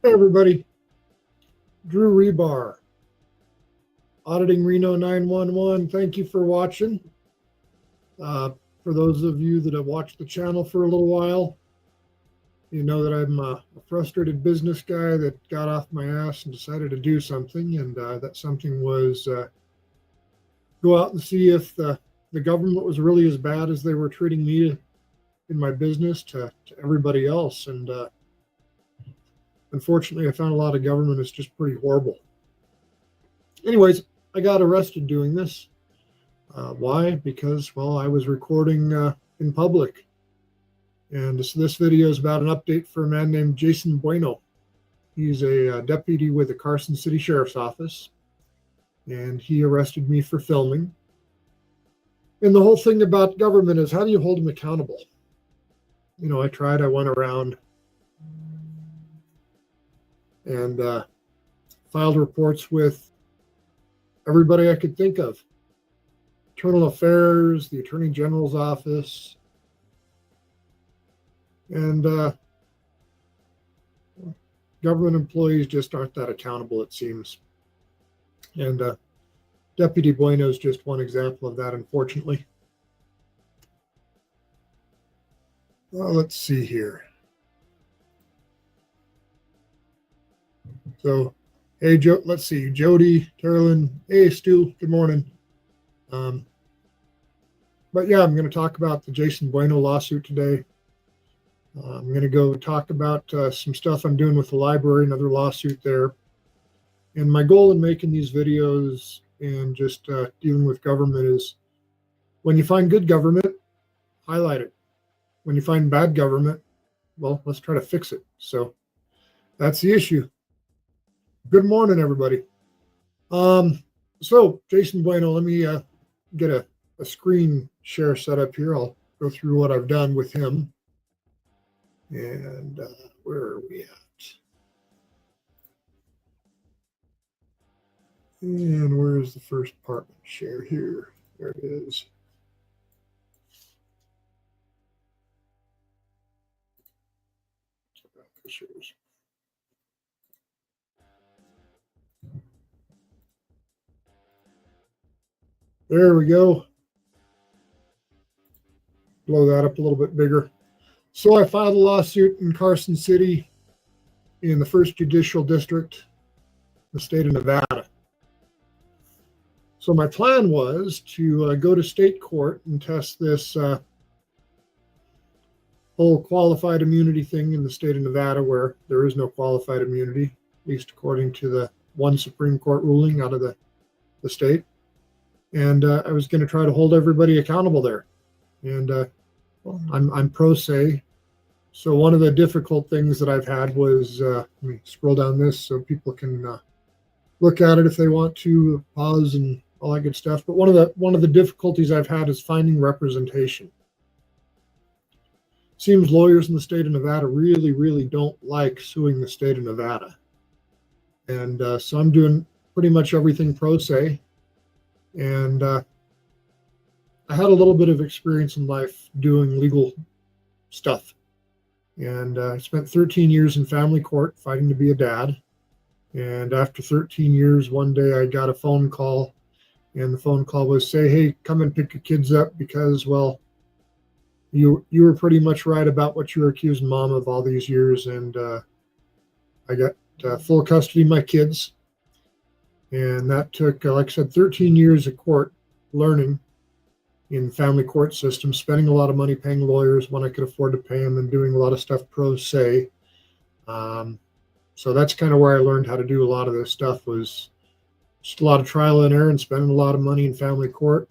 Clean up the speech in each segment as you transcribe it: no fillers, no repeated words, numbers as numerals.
Hey everybody, Drew Rebar, Auditing Reno 911. Thank you for watching. For those of you that have watched the channel for a little while, you know that I'm a frustrated business guy that got off my ass and decided to do something, and that something was go out and see if the government was really as bad as they were treating me in my business to everybody else. And unfortunately, I found a lot of government is just pretty horrible. Anyways, I got arrested doing this. Why? Because, well, I was recording in public. And this video is about an update for a man named Jason Bueno. He's a deputy with the Carson City Sheriff's Office. And he arrested me for filming. And the whole thing about government is, how do you hold them accountable? You know, I went around and filed reports with everybody I could think of. Internal Affairs, the Attorney General's office, and government employees just aren't that accountable, it seems. And Deputy Bueno is just one example of that, unfortunately. Well, let's see here. So, hey, Joe, let's see, Jody, Carolyn, hey, Stu, good morning. But yeah, I'm going to talk about the Jason Bueno lawsuit today. I'm going to go talk about some stuff I'm doing with the library, another lawsuit there. And my goal in making these videos and just dealing with government is, when you find good government, highlight it. When you find bad government, well, let's try to fix it. So that's the issue. Good morning, everybody. So Jason Bueno, let me get a screen share set up here. I'll go through what I've done with him. And where are we at? And where is the first part? Share here. There it is. There we go. Blow that up a little bit bigger. So I filed a lawsuit in Carson City in the 1st Judicial District, the state of Nevada. So my plan was to go to state court and test this whole qualified immunity thing in the state of Nevada, where there is no qualified immunity, at least according to the one Supreme Court ruling out of the state. And I was going to try to hold everybody accountable there. And well, I'm pro se. So one of the difficult things that I've had was, let me scroll down this so people can look at it if they want to, pause and all that good stuff. But one of the difficulties I've had is finding representation. Seems lawyers in the state of Nevada really, really don't like suing the state of Nevada. And so I'm doing pretty much everything pro se. And I had a little bit of experience in life doing legal stuff. And I spent 13 years in family court fighting to be a dad. And after 13 years, one day I got a phone call. And the phone call was, say, hey, come and pick your kids up because, well, you were pretty much right about what you were accusing mom of all these years. And I got full custody of my kids. And that took, like I said, 13 years of court learning in family court system, spending a lot of money paying lawyers when I could afford to pay them, and doing a lot of stuff pro se. So that's kind of where I learned how to do a lot of this stuff, was just a lot of trial and error and spending a lot of money in family court.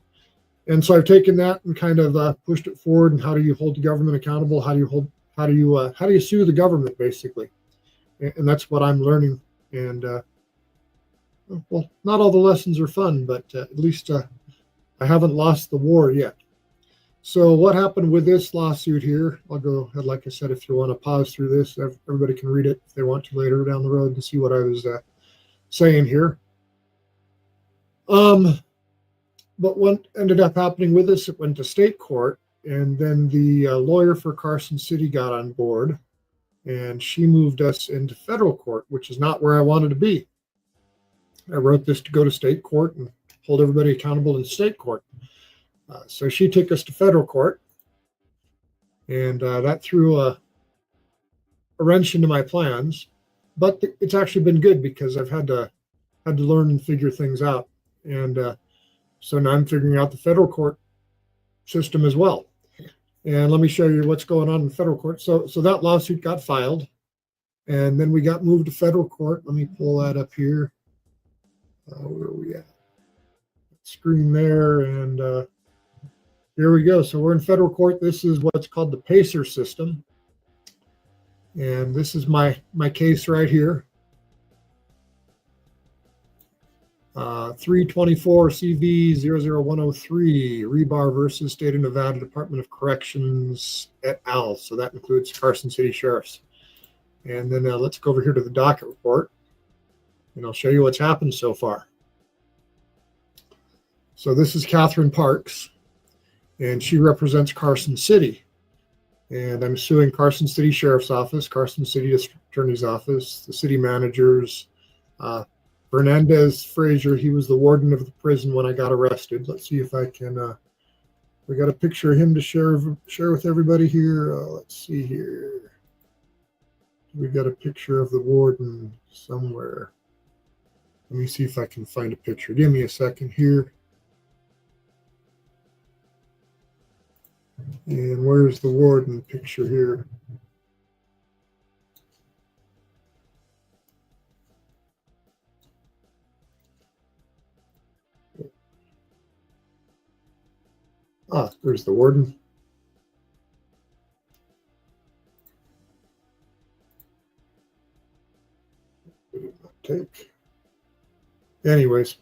And so I've taken that and kind of pushed it forward. And how do you hold the government accountable? How do you sue the government, basically? And that's what I'm learning. And well, not all the lessons are fun, but at least I haven't lost the war yet. So what happened with this lawsuit here, I'll go ahead, like I said, if you want to pause through this, everybody can read it if they want to later down the road and see what I was saying here. But what ended up happening with this, it went to state court, and then the lawyer for Carson City got on board and she moved us into federal court, which is not where I wanted to be. I wrote this to go to state court and hold everybody accountable in state court. So she took us to federal court, and that threw a wrench into my plans. But it's actually been good because I've had to learn and figure things out, and so now I'm figuring out the federal court system as well. And let me show you what's going on in federal court. So that lawsuit got filed, and then we got moved to federal court. Let me pull that up here. Where are we at? Screen there, and here we go. So we're in federal court. This is what's called the PACER system, and this is my case right here. 324 CV 00103, Rebar versus State of Nevada Department of Corrections et al. So that includes Carson City Sheriff's. And then let's go over here to the docket report, and I'll show you what's happened so far. So this is Catherine Parks, and she represents Carson City. And I'm suing Carson City Sheriff's Office, Carson City District Attorney's Office, the city managers, Fernandez Frazier. He was the warden of the prison when I got arrested. Let's see if I can, we got a picture of him to share with everybody here. Let's see here. We got a picture of the warden somewhere. Let me see if I can find a picture. Give me a second here. And where's the warden picture here? There's the warden. Take. Anyways.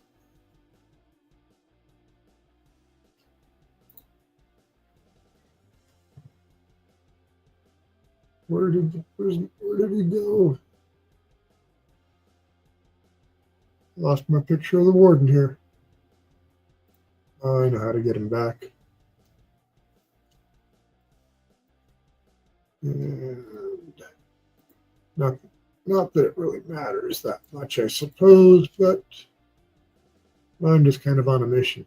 Where did he go? Lost my picture of the warden here. Oh, I know how to get him back. And not that it really matters that much, I suppose, but I'm just kind of on a mission.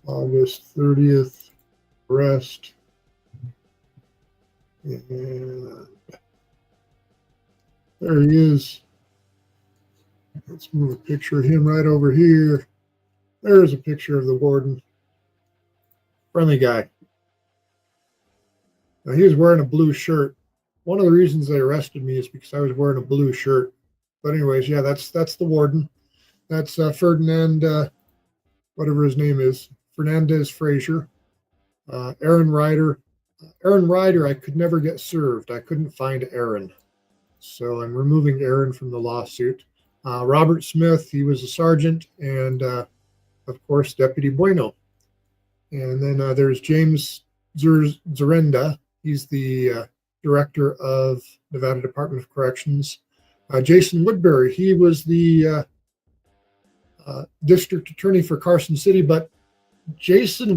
August 30th, arrest. And there he is. Let's move a picture of him right over here. There's a picture of the warden. Friendly guy. Now, he was wearing a blue shirt. One of the reasons they arrested me is because I was wearing a blue shirt. But anyways, yeah, that's the warden. That's Ferdinand, whatever his name is, Fernandez Frazier. Aaron Ryder. Aaron Ryder, I could never get served. I couldn't find Aaron. So I'm removing Aaron from the lawsuit. Robert Smith, he was a sergeant, and of course, Deputy Bueno. And then there's James Zerenda. He's the director of Nevada Department of Corrections. Jason Woodbury, he was the district attorney for Carson City, but Jason's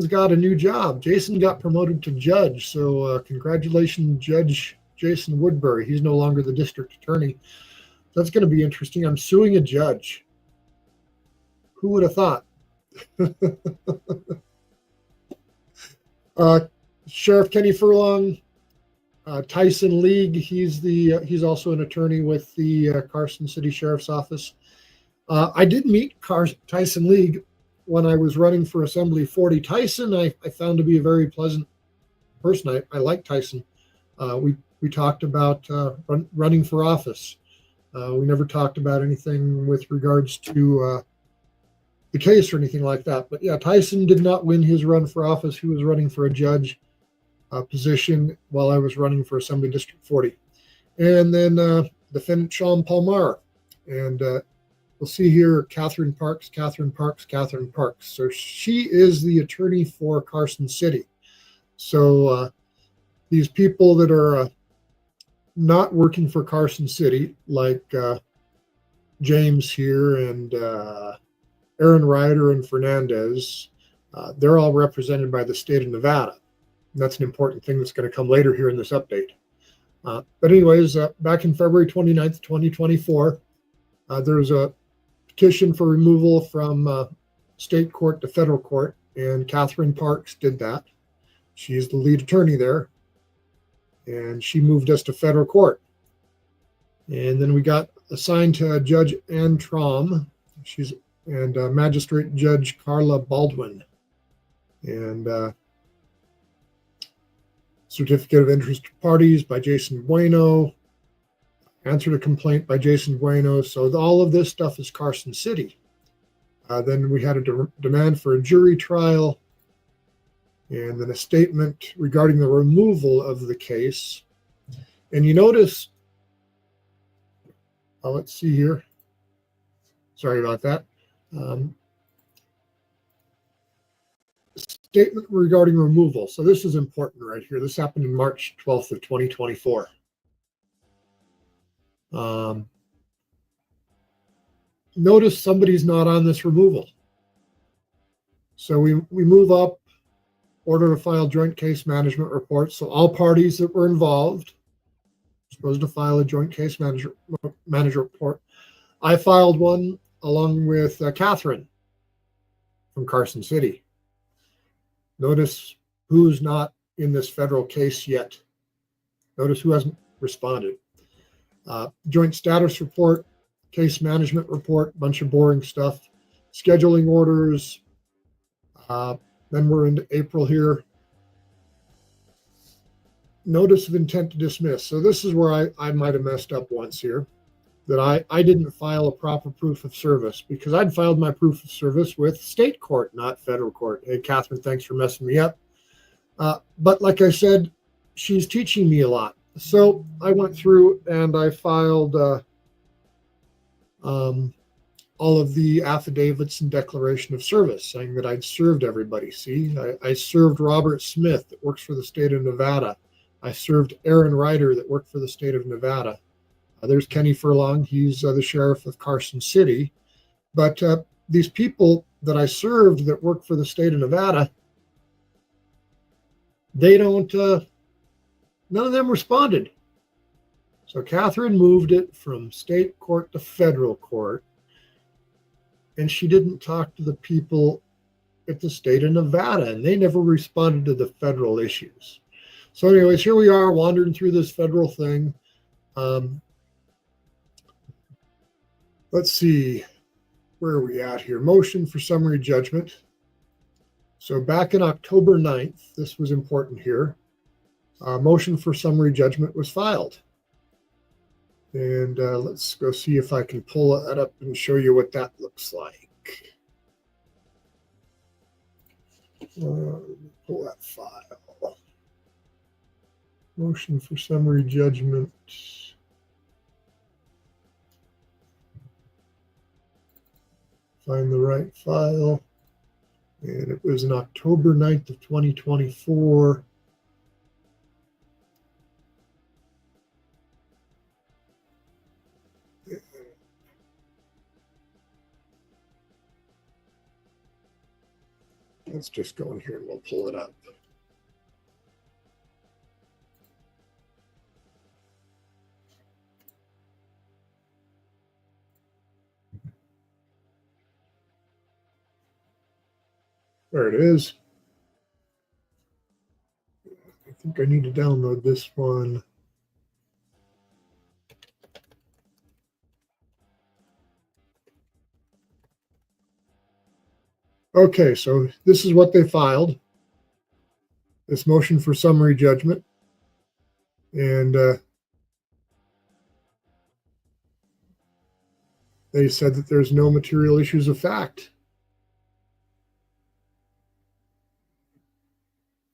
got a new job. Jason got promoted to judge. So congratulations, Judge Jason Woodbury. He's no longer the district attorney. That's going to be interesting. I'm suing a judge. Who would have thought? Sheriff Kenny Furlong, Tyson League. He's also an attorney with the Carson City Sheriff's Office. I did meet Tyson League when I was running for Assembly 40. Tyson, I found to be a very pleasant person. I like Tyson. We talked about running for office. We never talked about anything with regards to the case or anything like that. But yeah, Tyson did not win his run for office. He was running for a judge position while I was running for Assembly District 40. And then Defendant Sean Palmar. And we'll see here, Catherine Parks. So she is the attorney for Carson City. So these people that are not working for Carson City, like James here and Aaron Ryder and Fernandez, they're all represented by the state of Nevada. That's an important thing that's going to come later here in this update. But anyways, back in February 29th, 2024, there was a petition for removal from state court to federal court, and Catherine Parks did that. She's the lead attorney there, and she moved us to federal court. And then we got assigned to Judge Ann Traum, and Magistrate Judge Carla Baldwin, and certificate of interest to parties by Jason Bueno, answer to complaint by Jason Bueno. So all of this stuff is Carson City. Then we had a demand for a jury trial, and then a statement regarding the removal of the case. And you notice, let's see here. Sorry about that. Statement regarding removal. So this is important right here. This happened in March 12th of 2024. Notice somebody's not on this removal. So we move up, order to file joint case management report. So all parties that were involved are supposed to file a joint case manager report. I filed one along with Catherine from Carson City. Notice who's not in this federal case yet. Notice who hasn't responded. Joint status report, case management report, bunch of boring stuff, scheduling orders. Then we're into April here. Notice of intent to dismiss. So this is where I might have messed up once here, that I didn't file a proper proof of service, because I'd filed my proof of service with state court, not federal court. Hey, Catherine, thanks for messing me up. But like I said, she's teaching me a lot. So I went through and I filed all of the affidavits and declaration of service saying that I'd served everybody. See, I served Robert Smith that works for the state of Nevada. I served Aaron Ryder that worked for the state of Nevada. There's Kenny Furlong. He's the sheriff of Carson City. But these people that I served that work for the state of Nevada, they don't, none of them responded. So Catherine moved it from state court to federal court, and she didn't talk to the people at the state of Nevada, and they never responded to the federal issues. So anyways, here we are wandering through this federal thing. Let's see, where are we at here? Motion for summary judgment. So back in October 9th, this was important here, motion for summary judgment was filed. And let's go see if I can pull that up and show you what that looks like. Pull that file. Motion for summary judgment. Find the right file. And it was on October 9th of 2024. Let's just go in here and we'll pull it up. There it is. I think I need to download this one. Okay, so this is what they filed. This motion for summary judgment. And they said that there's no material issues of fact.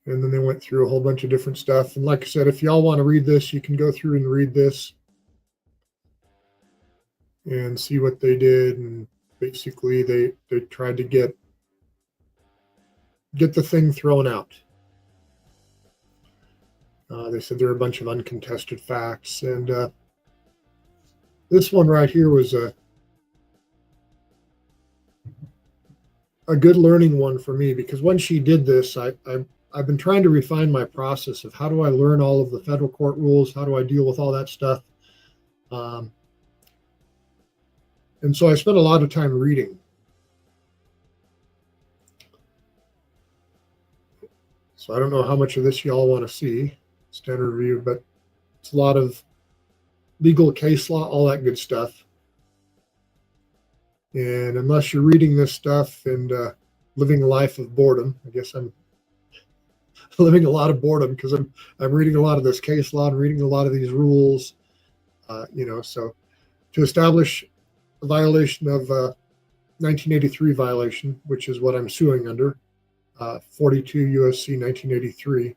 And then they went through a whole bunch of different stuff. And like I said, if y'all want to read this, you can go through and read this and see what they did. And basically, they tried to get the thing thrown out. They said there are a bunch of uncontested facts. And this one right here was a good learning one for me, because when she did this, I I've been trying to refine my process of how do I learn all of the federal court rules? How do I deal with all that stuff? And so I spent a lot of time reading. So I don't know how much of this y'all want to see, standard review, but it's a lot of legal case law, all that good stuff. And unless you're reading this stuff and living a life of boredom, I guess I'm living a lot of boredom because I'm reading a lot of this case law and reading a lot of these rules. So to establish a violation of 1983 violation, which is what I'm suing under, 42 USC 1983.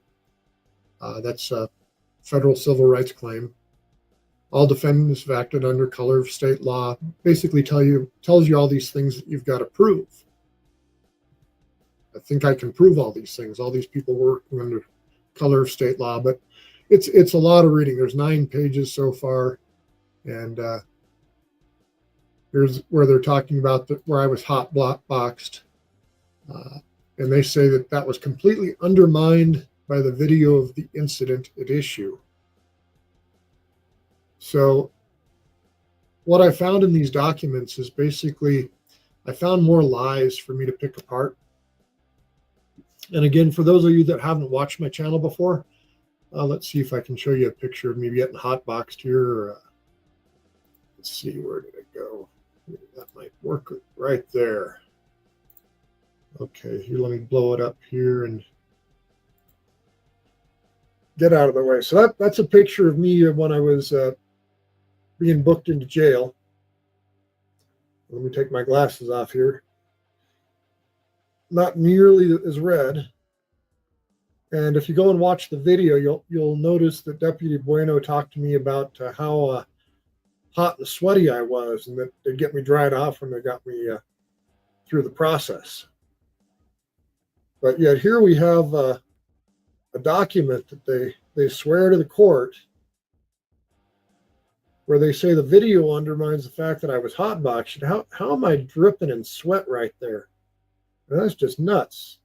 That's a federal civil rights claim. All defendants have acted under color of state law. Basically tells you all these things that you've got to prove. I think I can prove all these things. All these people working under color of state law, but it's a lot of reading. There's 9 pages so far, and here's where they're talking about where I was hot boxed, and they say that was completely undermined by the video of the incident at issue. So what I found in these documents is basically I found more lies for me to pick apart. And again, for those of you that haven't watched my channel before, let's see if I can show you a picture of me getting hotboxed here. Let's see, where did it go? That might work right there. Okay, here, let me blow it up here and get out of the way. So that's a picture of me when I was being booked into jail. Let me take my glasses off here. Not nearly as red. And if you go and watch the video, you'll notice that Deputy Bueno talked to me about how hot and sweaty I was, and that they'd get me dried off when they got me through the process. But yet here we have a document that they swear to the court where they say the video undermines the fact that I was hotboxed. How am I dripping in sweat right there? And that's just nuts.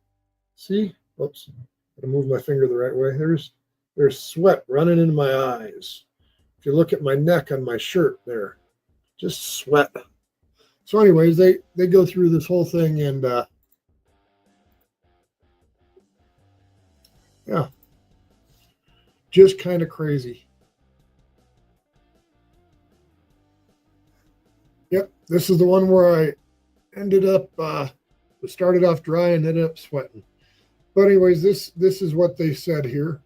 See? Oops. Gotta move my finger the right way. There's sweat running into my eyes. If you look at my neck on my shirt there, just sweat. So anyways, they go through this whole thing, and yeah, just kind of crazy. Yep, this is the one where I ended up started off dry and ended up sweating. But anyways, this is what they said here.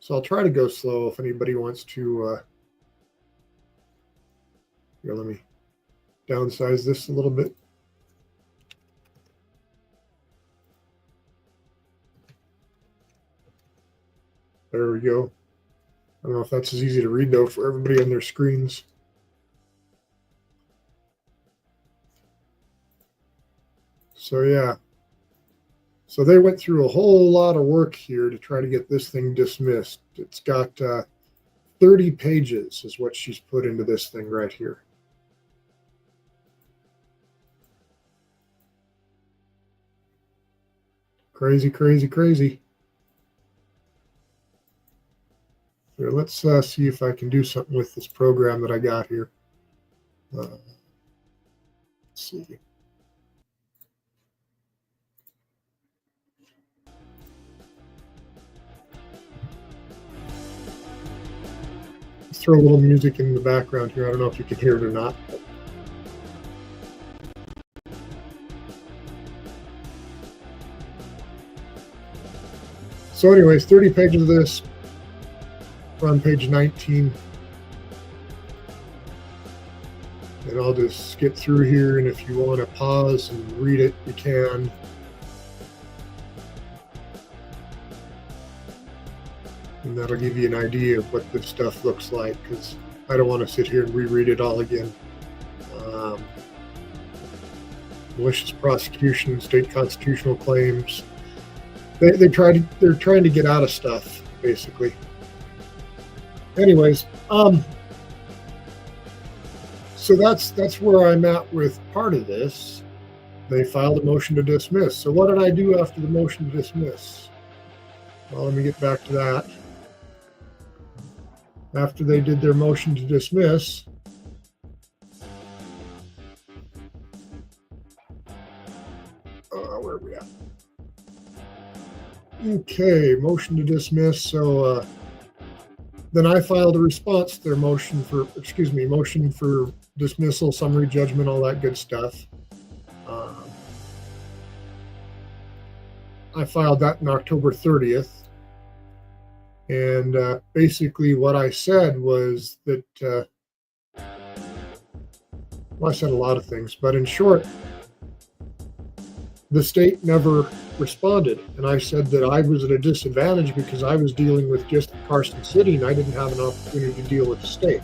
So I'll try to go slow if anybody wants to. Here, let me downsize this a little bit. There we go. I don't know if that's as easy to read though for everybody on their screens. So yeah. So they went through a whole lot of work here to try to get this thing dismissed. It's got 30 pages is what she's put into this thing right here. Crazy, crazy, crazy. Here, let's see if I can do something with this program that I got here. Let's see. Throw a little music in the background here. I don't know if you can hear it or not. So anyways, 30 pages of this. We're on page 19. And I'll just skip through here, and if you want to pause and read it, you can. And that'll give you an idea of what this stuff looks like, because I don't want to sit here and reread it all again. Malicious prosecution, state constitutional claims. They're trying to get out of stuff, basically. Anyways, so that's where I'm at with part of this. They filed a motion to dismiss. So what did I do after the motion to dismiss? Well, let me get back to that. After they did their motion to dismiss, where are we at? Okay, motion to dismiss. So then I filed a response to their motion for dismissal, summary judgment, all that good stuff. I filed that on October 30th. And basically what I said was that, well, I said a lot of things, but in short, the state never responded. And I said that I was at a disadvantage because I was dealing with just Carson City and I didn't have an opportunity to deal with the state.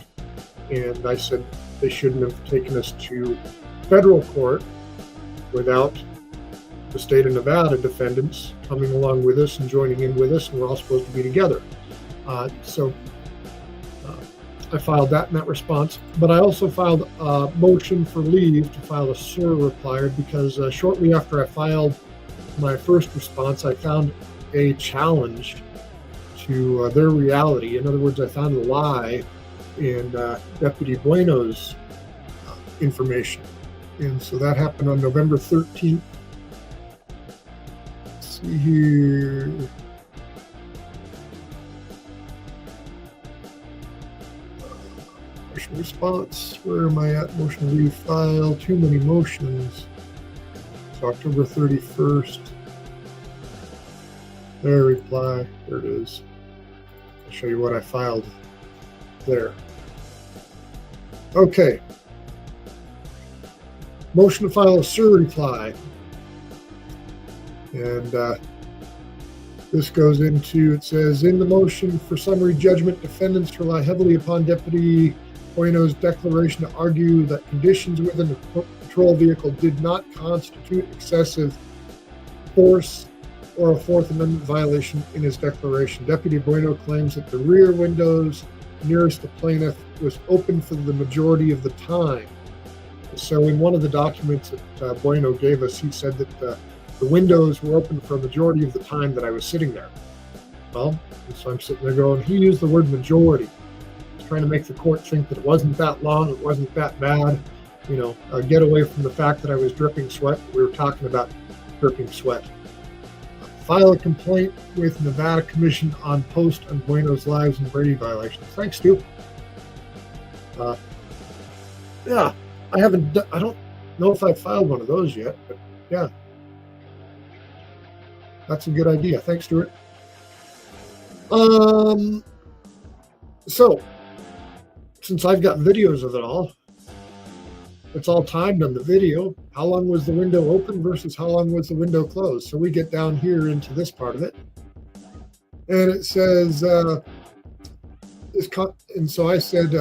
And I said they shouldn't have taken us to federal court without the state of Nevada defendants coming along with us and joining in with us, and we're all supposed to be together. So I filed that in that response, but I also filed a motion for leave to file a SIR reply because shortly after I filed my first response, I found a challenge to their reality. In other words, I found a lie in Deputy Bueno's information. And so that happened on November 13th. Let's see here. Motion response. Where am I at? Motion to refile. Too many motions. It's October 31st. There, reply. There it is. I'll show you what I filed there. Okay. Motion to file a SIR reply. And this goes into, it says, in the motion for summary judgment, defendants rely heavily upon Deputy Bueno's declaration to argue that conditions within the patrol vehicle did not constitute excessive force or a Fourth Amendment violation in his declaration. Deputy Bueno claims that the rear windows nearest the plaintiff was open for the majority of the time. So in one of the documents that Bueno gave us, he said that the windows were open for a majority of the time that I was sitting there. Well, so I'm sitting there going, he used the word majority. He's trying to make the court think that it wasn't that long, it wasn't that bad. You know, get away from the fact that I was dripping sweat. We were talking about dripping sweat. File a complaint with Nevada Commission on Post on Bueno's lives and Brady violations. Thanks, Stu. Yeah, I don't know if I filed one of those yet, but yeah. That's a good idea. Thanks, Stuart. So, since I've got videos of it all, it's all timed on the video. How long was the window open versus how long was the window closed? So we get down here into this part of it. And it says, and so I said,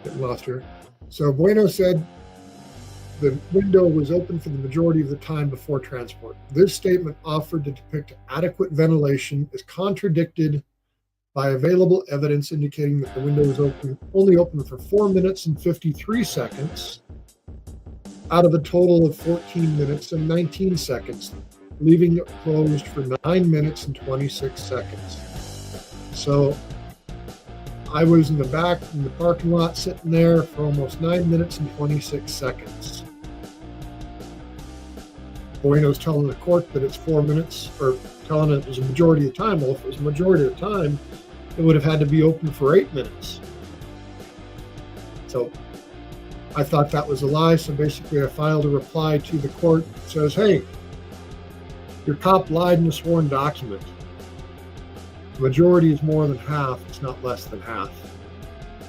getting lost here. So Bueno said, the window was open for the majority of the time before transport. This statement, offered to depict adequate ventilation, is contradicted by available evidence indicating that the window was only open for 4 minutes and 53 seconds out of a total of 14 minutes and 19 seconds, leaving it closed for 9 minutes and 26 seconds. So I was in the back in the parking lot sitting there for almost 9 minutes and 26 seconds. Bueno's telling the court that it's 4 minutes, or telling it was a majority of the time. Well, if it was a majority of the time, it would have had to be open for 8 minutes. So I thought that was a lie. So basically I filed a reply to the court that says, hey, your cop lied in a sworn document. The majority is more than half. It's not less than half.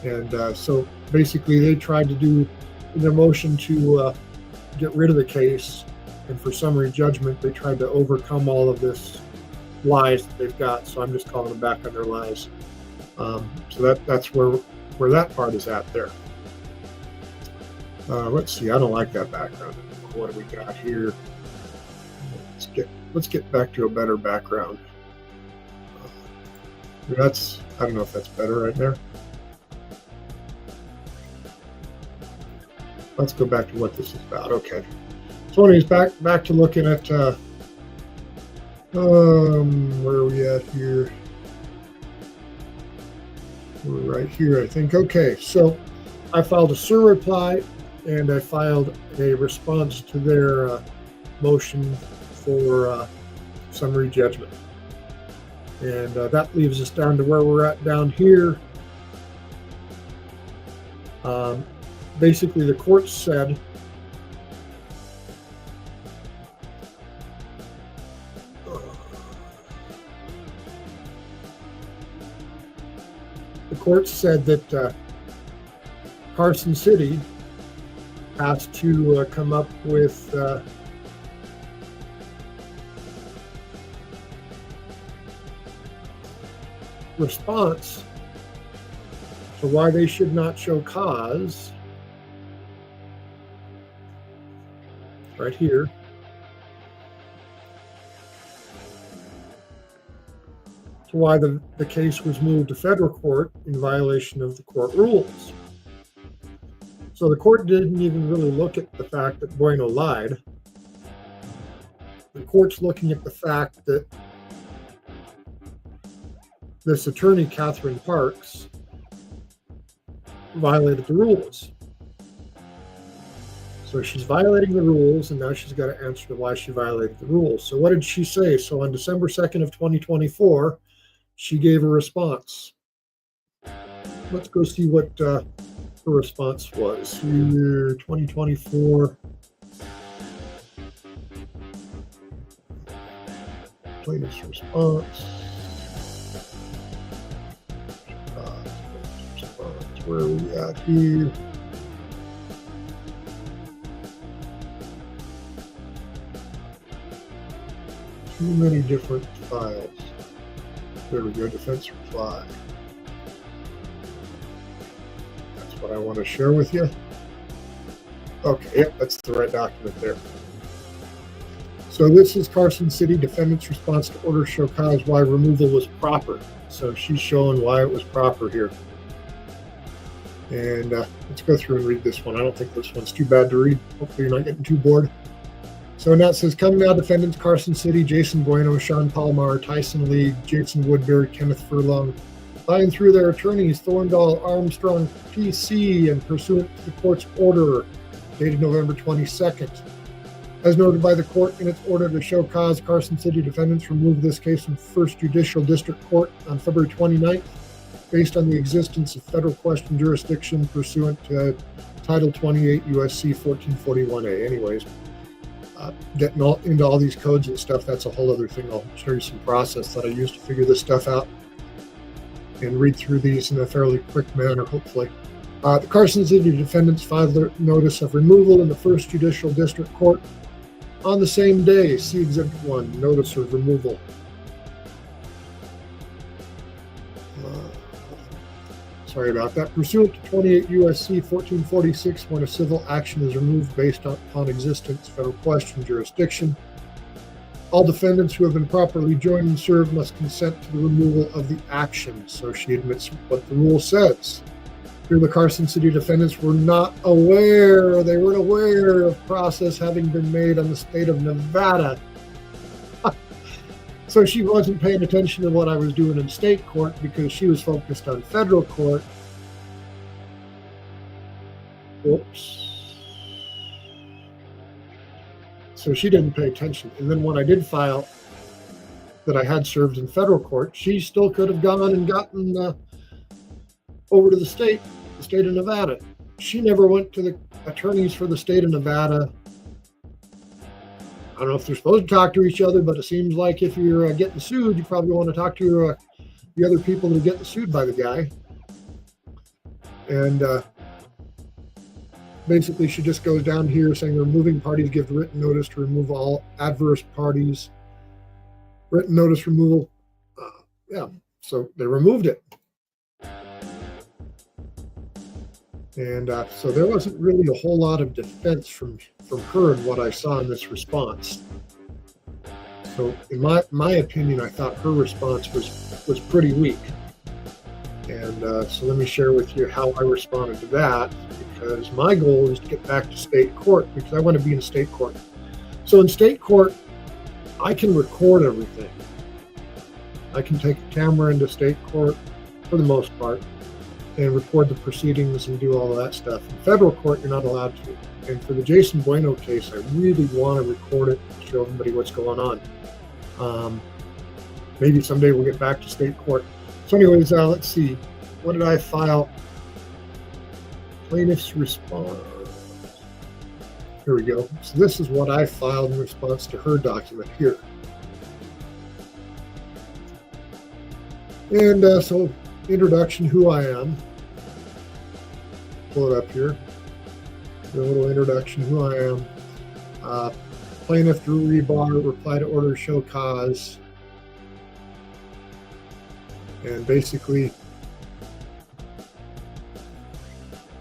And so basically they tried to do in their motion to get rid of the case. And for summary judgment, they tried to overcome all of this lies that they've got. So I'm just calling them back on their lies. So that's where that part is at there. Let's see. I don't like that background. What do we got here? Let's get back to a better background. I don't know if that's better right there. Let's go back to what this is about. Okay. So anyways, back to looking at Where are we at here? We're right here, I think. Okay, so I filed a SIR reply and I filed a response to their motion for summary judgment. And that leaves us down to where we're at down here. Basically, the court said that Carson City has to come up with response to why they should not show cause, right here, to why the case was moved to federal court in violation of the court rules. So the court didn't even really look at the fact that Bueno lied. The court's looking at the fact that this attorney, Catherine Parks, violated the rules. So she's violating the rules, and now she's got to answer to why she violated the rules. So what did she say? So on December 2nd of 2024, she gave a response. Let's go see what her response was. Here, 2024. Plaintiff's response. Where are we at here? Too many different files. There we go, defense reply. That's what I want to share with you. Okay, yep, that's the right document there. So this is Carson City defendant's response to order show cause why removal was proper. So she's showing why it was proper here. And let's go through and read this one. I don't think this one's too bad to read. Hopefully you're not getting too bored. So now it says, come now defendants Carson City, Jason Bueno, Sean Palmar, Tyson Lee, Jason Woodbury, Kenneth Furlong, by and through their attorneys, Thorndall, Armstrong, PC, and pursuant to the court's order dated November 22nd. As noted by the court in its order to show cause, Carson City defendants removed this case from First Judicial District Court on February 29th, based on the existence of federal question jurisdiction pursuant to Title 28 USC 1441A. Anyways, getting into all these codes and stuff, that's a whole other thing. I'll show you some process that I use to figure this stuff out and read through these in a fairly quick manner, hopefully. The Carson City defendants filed their notice of removal in the First Judicial District Court on the same day. See Exhibit 1, Notice of Removal. Sorry about that. Pursuant to 28 USC 1446, when a civil action is removed based upon existence of federal question jurisdiction, all defendants who have been properly joined and served must consent to the removal of the action. So she admits what the rule says. Here, the Carson City defendants were not aware, they weren't aware of process having been made on the state of Nevada. So she wasn't paying attention to what I was doing in state court because she was focused on federal court. Whoops. So she didn't pay attention. And then when I did file that I had served in federal court, she still could have gone and gotten over to the state of Nevada. She never went to the attorneys for the state of Nevada. I don't know if they're supposed to talk to each other, but it seems like if you're getting sued, you probably want to talk to the other people that are getting sued by the guy. And basically, she just goes down here saying the removing parties give written notice to remove all adverse parties. Written notice removal. Yeah, so they removed it. And so there wasn't really a whole lot of defense from her in what I saw in this response. So in my opinion, I thought her response was pretty weak. And so let me share with you how I responded to that, because my goal is to get back to state court because I want to be in state court. So in state court, I can record everything. I can take a camera into state court for the most part and record the proceedings and do all of that stuff. In federal court, you're not allowed to. And for the Jason Bueno case, I really want to record it and show everybody what's going on. Maybe someday we'll get back to state court. So anyways, let's see. What did I file? Plaintiff's response. Here we go. So this is what I filed in response to her document here. And so introduction, who I am. Pull it up here. Do a little introduction, who I am. Plaintiff Drew Rebar, reply to order, show cause. And basically,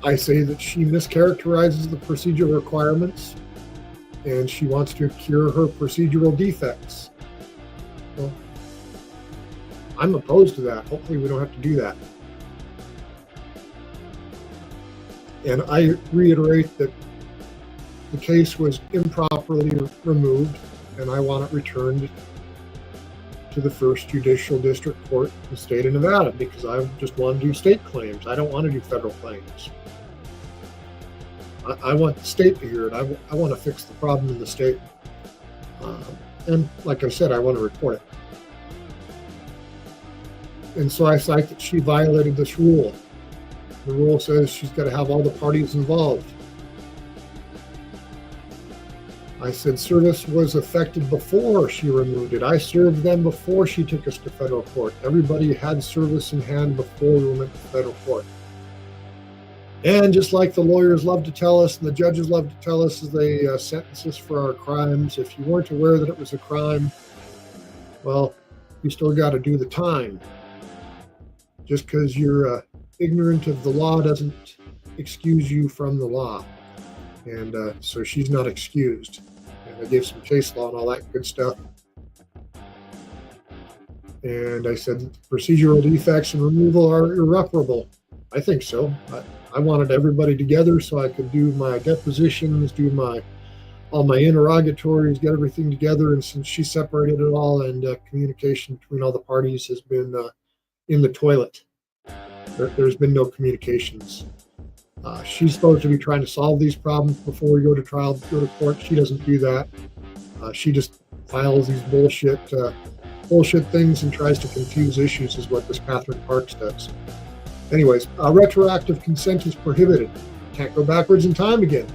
I say that she mischaracterizes the procedural requirements and she wants to cure her procedural defects. Well, I'm opposed to that. Hopefully we don't have to do that. And I reiterate that the case was improperly removed and I want it returned to the first judicial district court in the state of Nevada because I just want to do state claims. I don't want to do federal claims. I want the state to hear it. I want to fix the problem in the state. And like I said, I want to report it. And so I cite that she violated this rule. The rule says she's got to have all the parties involved. I said service was affected before she removed it. I served them before she took us to federal court. Everybody had service in hand before we went to federal court. And just like the lawyers love to tell us and the judges love to tell us as they sentence us for our crimes, if you weren't aware that it was a crime, well, you still got to do the time. Just because you're ignorant of the law doesn't excuse you from the law. And so she's not excused. And I gave some case law and all that good stuff. And I said procedural defects and removal are irreparable. I think so. I wanted everybody together so I could do my depositions, do all my interrogatories, get everything together. And since she separated it all and communication between all the parties has been in the toilet, there's been no communications. She's supposed to be trying to solve these problems before we go to trial, go to court. She doesn't do that. She just files these bullshit things and tries to confuse issues is what this Catherine Parks does. Anyways, retroactive consent is prohibited. Can't go backwards in time again.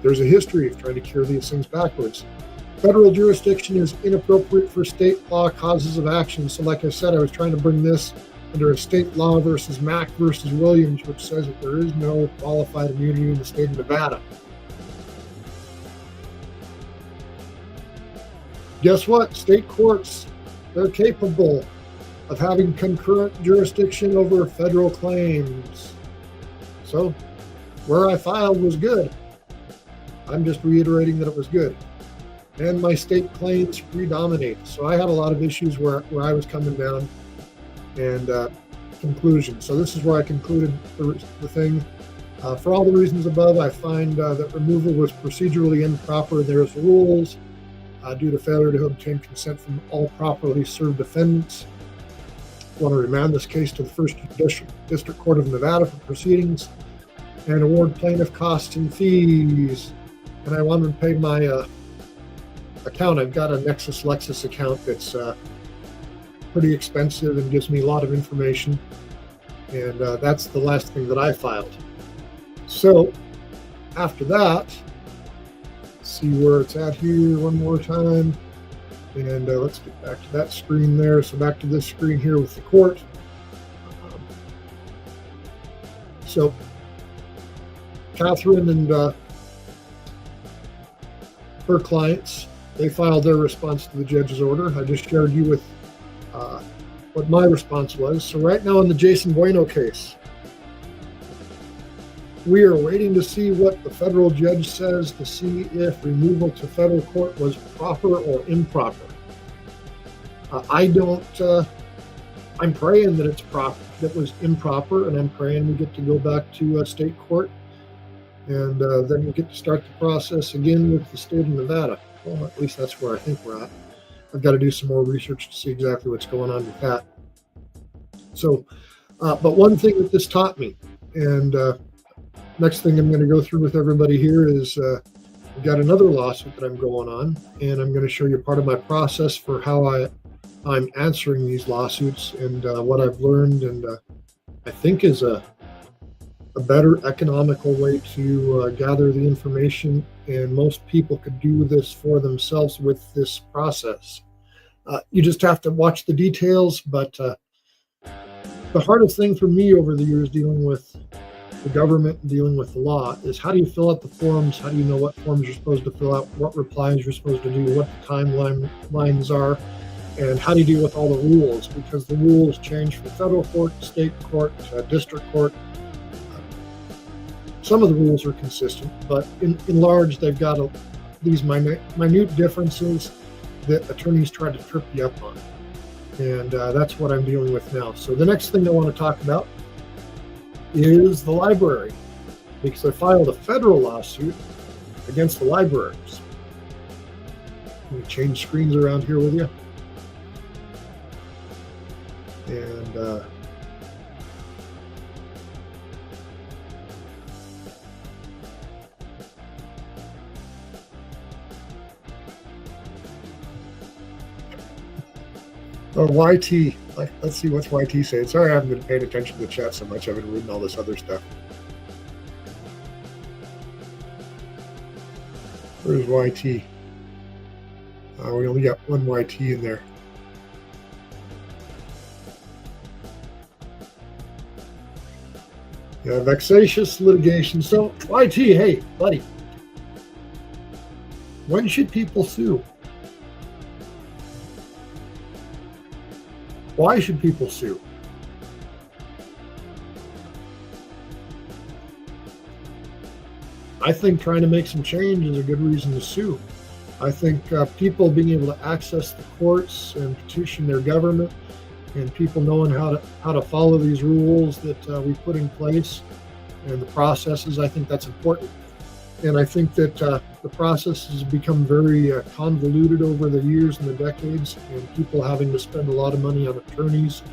There's a history of trying to cure these things backwards. Federal jurisdiction is inappropriate for state law causes of action. So like I said, I was trying to bring this under a state law versus Mack versus Williams, which says that there is no qualified immunity in the state of Nevada. Guess what? State courts, they're capable of having concurrent jurisdiction over federal claims. So where I filed was good. I'm just reiterating that it was good. And my state claims predominate. So I had a lot of issues where I was coming down. And conclusion. So this is where I concluded the thing. For all the reasons above, I find that removal was procedurally improper. There's rules due to failure to obtain consent from all properly served defendants. I want to remand this case to the First District Court of Nevada for proceedings and award plaintiff costs and fees. And I want to pay my account. I've got a Nexus Lexus account that's pretty expensive and gives me a lot of information. And that's the last thing that I filed. So after that, see where it's at here one more time. And let's get back to that screen there. So back to this screen here with the court. So Catherine and her clients, they filed their response to the judge's order. I just shared you with what my response was. So right now in the Jason Bueno case, we are waiting to see what the federal judge says to see if removal to federal court was proper or improper. I'm praying that it's proper, that was improper, and I'm praying we get to go back to state court, and then we get to start the process again with the state of Nevada. Well, at least that's where I think we're at. I've got to do some more research to see exactly what's going on with that. So, but one thing that this taught me, and next thing I'm going to go through with everybody here is I've got another lawsuit that I'm going on, and I'm going to show you part of my process for how I'm answering these lawsuits and what I've learned, and I think is a better economical way to gather the information, and most people could do this for themselves with this process. You just have to watch the details, but the hardest thing for me over the years dealing with the government and dealing with the law is how do you fill out the forms? How do you know what forms you're supposed to fill out, what replies you're supposed to do, what the timelines are, and how do you deal with all the rules? Because the rules change from federal court, state court, district court. Some of the rules are consistent, but in large, they've got these minute differences that attorneys try to trip you up on. And that's what I'm dealing with now. So the next thing I want to talk about is the library, because I filed a federal lawsuit against the libraries. Let me change screens around here with you. And YT, let's see what's YT saying. Sorry, I haven't been paying attention to the chat so much. I've been reading all this other stuff. Where's YT? We only got one YT in there. Yeah, vexatious litigation. So, YT, hey, buddy, when should people sue? Why should people sue? I think trying to make some change is a good reason to sue. I think people being able to access the courts and petition their government, and people knowing how to follow these rules that we put in place and the processes, I think that's important. And I think that the process has become very convoluted over the years and the decades, and people having to spend a lot of money on attorneys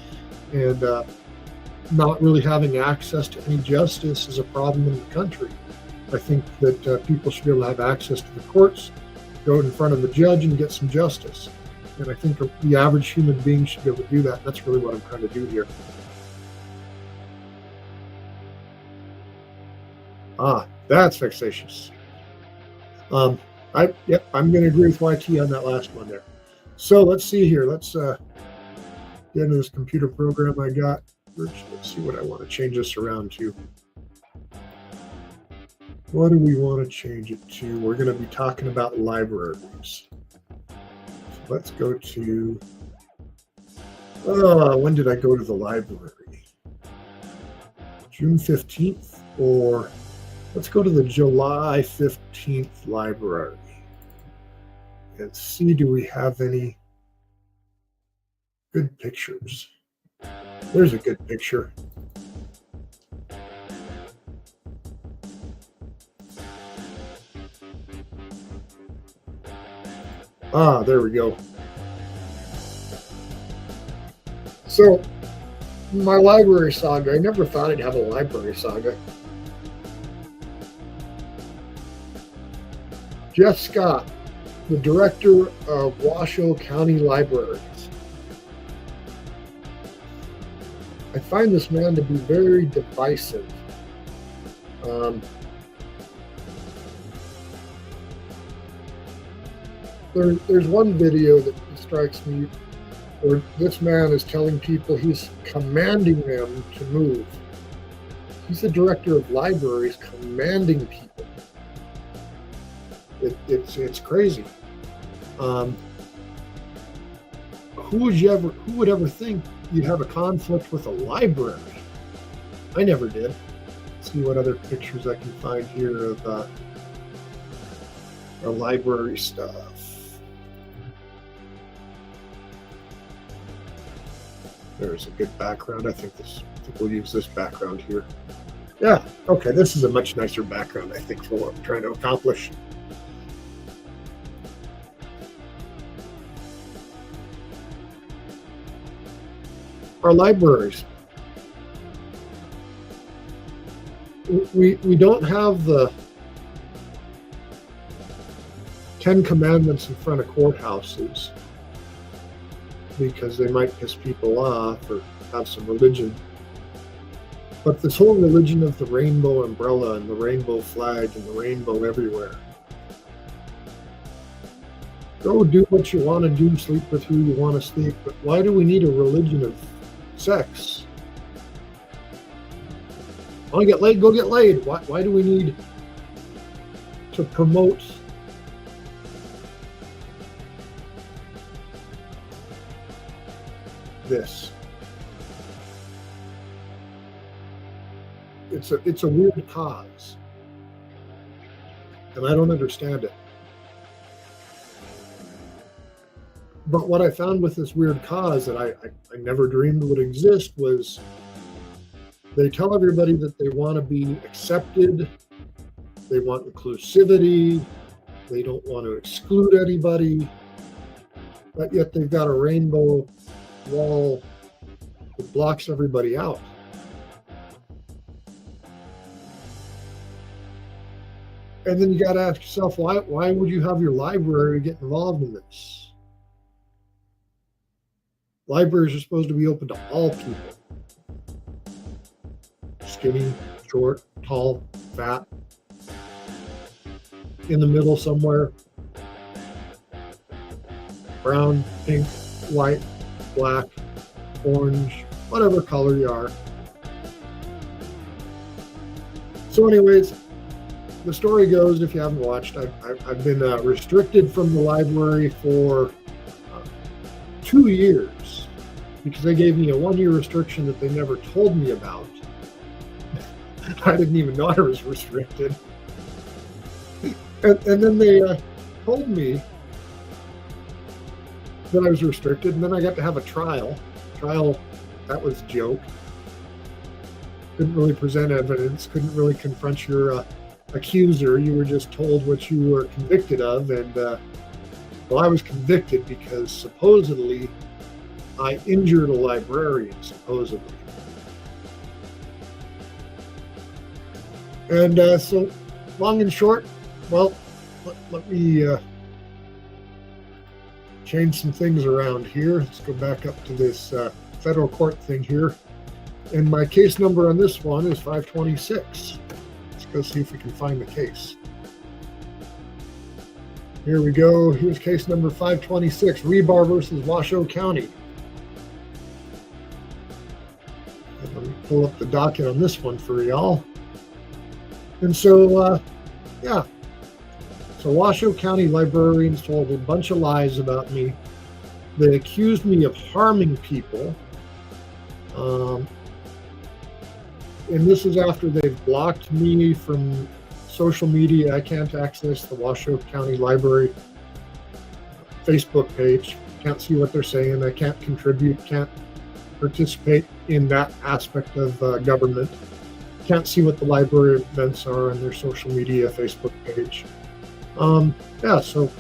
and not really having access to any justice is a problem in the country. I think that people should be able to have access to the courts, go in front of the judge and get some justice. And I think the average human being should be able to do that. That's really what I'm trying to do here. That's vexatious. I'm going to agree with YT on that last one there. So let's see here. Let's get into this computer program I got. Let's see what I want to change this around to. What do we want to change it to? We're going to be talking about libraries. So let's go to, when did I go to the library? June 15th, or let's go to the July 15th library and see, do we have any good pictures? There's a good picture. There we go. So, my library saga, I never thought I'd have a library saga. Jeff Scott, the director of Washoe County Libraries. I find this man to be very divisive. There's one video that strikes me where this man is telling people he's commanding them to move. He's the director of libraries commanding people. It's crazy. Who would ever think you'd have a conflict with a library? I never did. Let's see what other pictures I can find here of our library stuff. There's a good background. I think we'll use this background here. Yeah, okay, this is a much nicer background, I think, for what I'm trying to accomplish. our libraries. We don't have the 10 Commandments in front of courthouses because they might piss people off or have some religion. But this whole religion of the rainbow umbrella and the rainbow flag and the rainbow everywhere. Go do what you want to do, sleep with who you want to sleep, but why do we need a religion of sex? Want to get laid? Go get laid. Why do we need to promote this? It's a weird cause, and I don't understand it. But what I found with this weird cause that I never dreamed would exist was they tell everybody that they want to be accepted, they want inclusivity, they don't want to exclude anybody, but yet they've got a rainbow wall that blocks everybody out. And then you got to ask yourself, why would you have your library get involved in this? Libraries are supposed to be open to all people. Skinny, short, tall, fat, in the middle somewhere, brown, pink, white, black, orange, whatever color you are. So anyways, the story goes, if you haven't watched, I've been restricted from the library for 2 years because they gave me a 1-year restriction that they never told me about. I didn't even know I was restricted. And then they told me that I was restricted, and then I got to have a trial. That was a joke. Couldn't really present evidence, couldn't really confront your accuser. You were just told what you were convicted of, and well, I was convicted because supposedly I injured a librarian, supposedly. And so, long and short, well, let me change some things around here. Let's go back up to this federal court thing here. And my case number on this one is 526. Let's go see if we can find the case. Here we go. Here's case number 526, Rebar versus Washoe County. And let me pull up the docket on this one for y'all. And so, yeah. So Washoe County librarians told a bunch of lies about me. They accused me of harming people. And this is after they've blocked me from social media. I can't access the Washoe County Library Facebook page. Can't see what they're saying. I can't contribute, can't participate in that aspect of government. Can't see what the library events are on their social media Facebook page. Yeah, so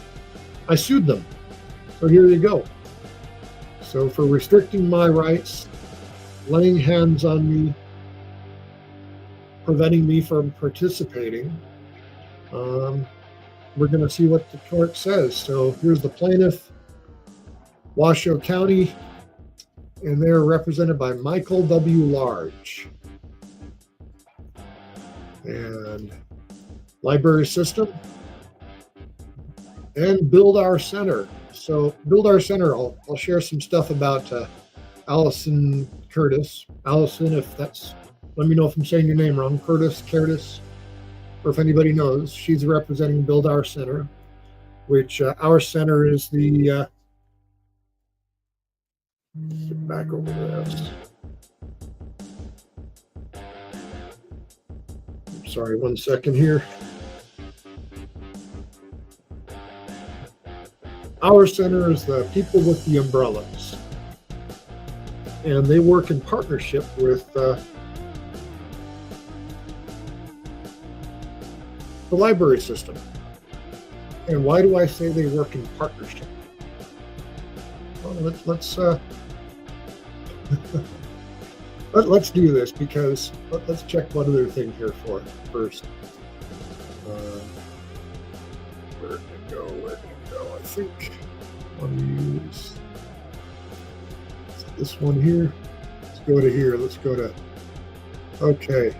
I sued them. So here you go. So for restricting my rights, laying hands on me, preventing me from participating, we're going to see what the court says. So here's the plaintiff, Washoe County, and they're represented by Michael W. Large. And Library System, and Build Our Center. So Build Our Center, I'll share some stuff about Allison Curtis. Allison, if that's, let me know if I'm saying your name wrong. Curtis, or if anybody knows, she's representing Build Our Center, which our center is the, get back over this. Sorry, 1 second here. Our center is the people with the umbrellas, and they work in partnership with the library system. And why do I say they work in partnership? Well, let's Let's do this because let's check one other thing here first. Where did it go? I think I want to use this one here. Let's go to here. Let's go to, okay.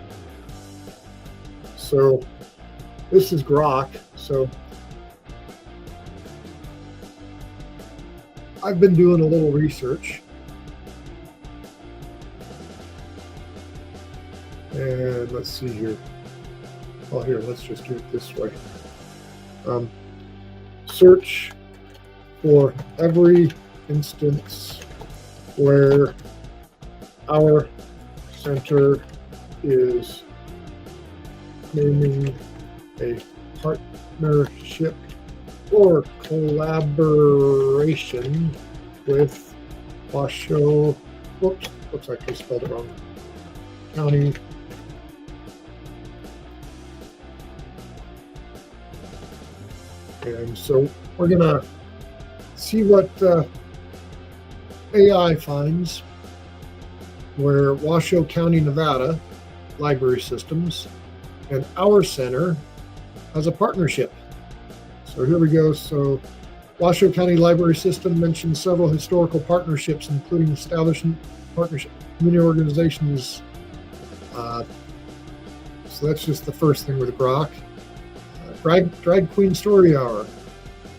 So this is Grok. So I've been doing a little research. And let's see here. Oh, here, let's just do it this way. Search for every instance where our center is naming a partnership or collaboration with Washoe, whoops, looks like I spelled it wrong, County And so we're going to see what AI finds where Washoe County, Nevada Library Systems and our center has a partnership. So here we go. So Washoe County Library System mentions several historical partnerships, including establishing partnership community organizations. So that's just the first thing with Grok. Drag Queen Story Hour.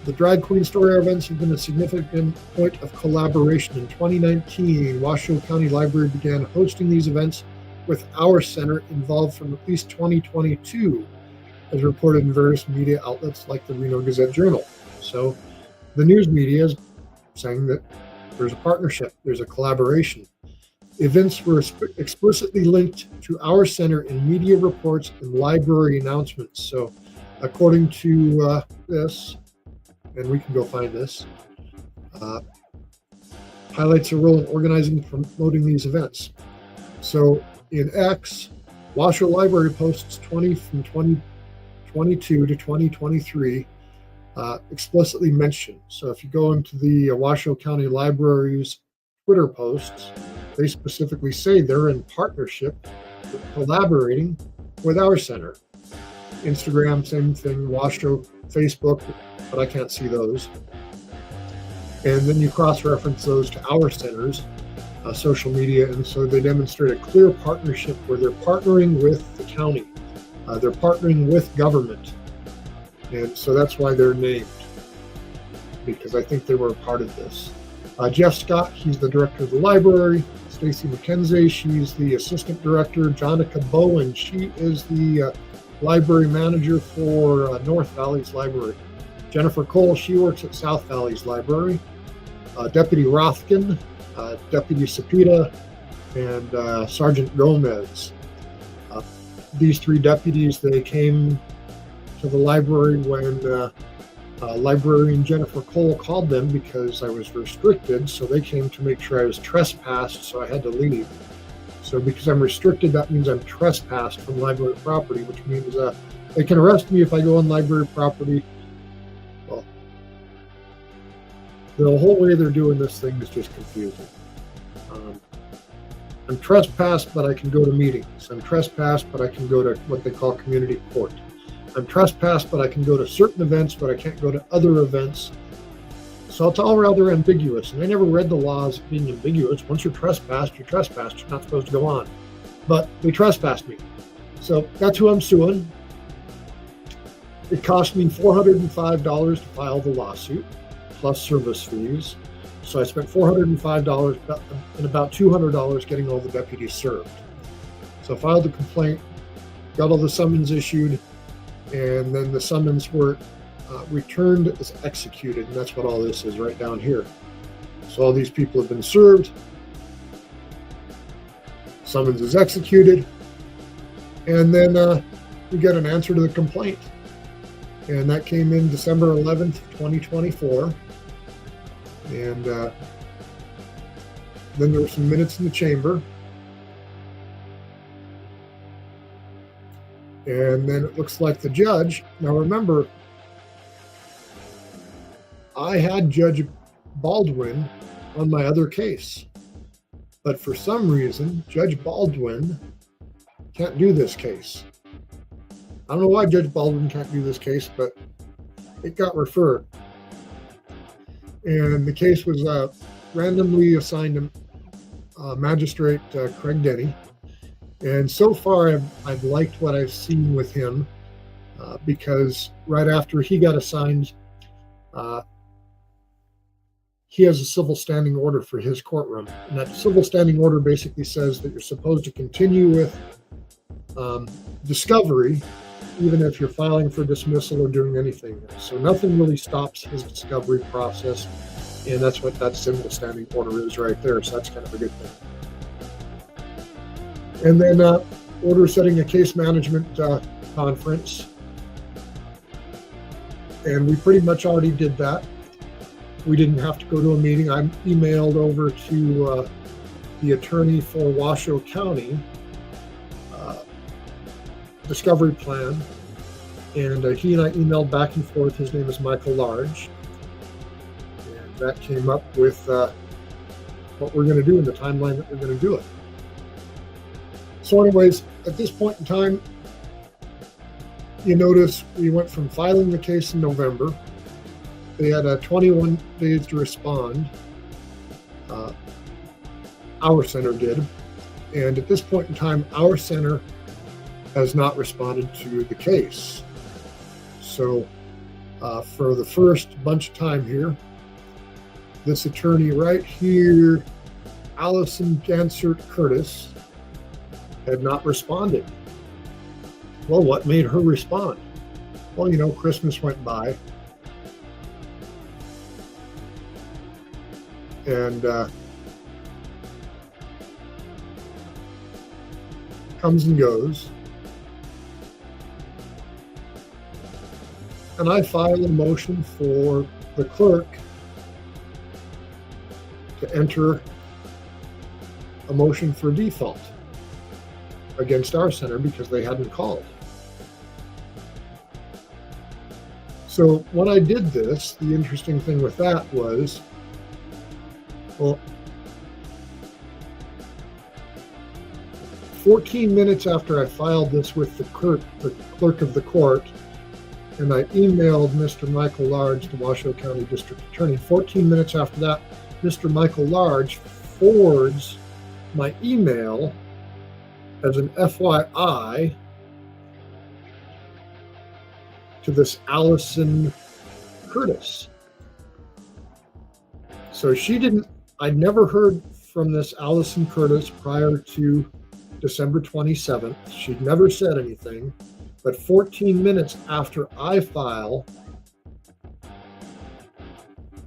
The Drag Queen Story Hour events have been a significant point of collaboration. In 2019, Washoe County Library began hosting these events with our center involved from at least 2022, as reported in various media outlets like the Reno Gazette-Journal. So the news media is saying that there's a partnership, there's a collaboration. Events were explicitly linked to our center in media reports and library announcements. So according to this, and we can go find this, highlights a role in organizing and promoting these events. So in X, Washoe Library posts 20 from 2022 to 2023 explicitly mentioned. So if you go into the Washoe County Library's Twitter posts, they specifically say they're in partnership, collaborating with our center. Instagram, same thing, Washoe, Facebook, but I can't see those. And then you cross-reference those to our centers, social media, and so they demonstrate a clear partnership where they're partnering with the county. They're partnering with government. And so that's why they're named, because I think they were a part of this. Jeff Scott, he's the director of the library. Stacy McKenzie, she's the assistant director. Jonica Bowen, she is the library manager for North Valley's library. Jennifer Cole, she works at South Valley's library. Deputy Rothkin, Deputy Cepeda, and Sergeant Gomez. These three deputies, they came to the library when librarian Jennifer Cole called them because I was restricted, so they came to make sure I was trespassed, so I had to leave. So because I'm restricted, that means I'm trespassed from library property, which means they can arrest me if I go on library property. Well, the whole way they're doing this thing is just confusing. I'm trespassed, but I can go to meetings. I'm trespassed, but I can go to what they call community court. I'm trespassed, but I can go to certain events, but I can't go to other events. So it's all rather ambiguous. And I never read the laws being ambiguous. Once you're trespassed, you're trespassed. You're not supposed to go on. But they trespassed me. So that's who I'm suing. It cost me $405 to file the lawsuit, plus service fees. So I spent $405 and about $200 getting all the deputies served. So I filed the complaint, got all the summons issued, and then the summons were returned as executed, and that's what all this is right down here. So all these people have been served, summons is executed, and then we get an answer to the complaint. And that came in December 11th, 2024. And then there were some minutes in the chamber. And then it looks like the judge, now remember, I had Judge Baldwin on my other case. But for some reason, Judge Baldwin can't do this case. I don't know why Judge Baldwin can't do this case, but it got referred. And the case was randomly assigned to Magistrate Craig Denny. And so far, I've liked what I've seen with him because right after he got assigned, he has a civil standing order for his courtroom. And that civil standing order basically says that you're supposed to continue with discovery, even if you're filing for dismissal or doing anything. So nothing really stops his discovery process. And that's what that civil standing order is right there. So that's kind of a good thing. And then order setting a case management conference. And we pretty much already did that. We didn't have to go to a meeting. I emailed over to the attorney for Washoe County discovery plan. And he and I emailed back and forth. His name is Michael Large. And that came up with what we're going to do and the timeline that we're going to do it. So anyways, at this point in time, you notice we went from filing the case in November. They had 21 days to respond. Our center did. And at this point in time, our center has not responded to the case. So for the first bunch of time here, this attorney right here, Allison Gansert Curtis, had not responded. Well, what made her respond? Well, you know, Christmas went by. And comes and goes. And I file a motion for the clerk to enter a motion for default against our center because they hadn't called. So when I did this, the interesting thing with that was, well, 14 minutes after I filed this with the clerk of the court, and I emailed Mr. Michael Large, the Washoe County District Attorney. 14 minutes after that, Mr. Michael Large forwards my email as an FYI to this Allison Curtis. So she didn't, I never heard from this Allison Curtis prior to December 27th. She'd never said anything. But 14 minutes after I file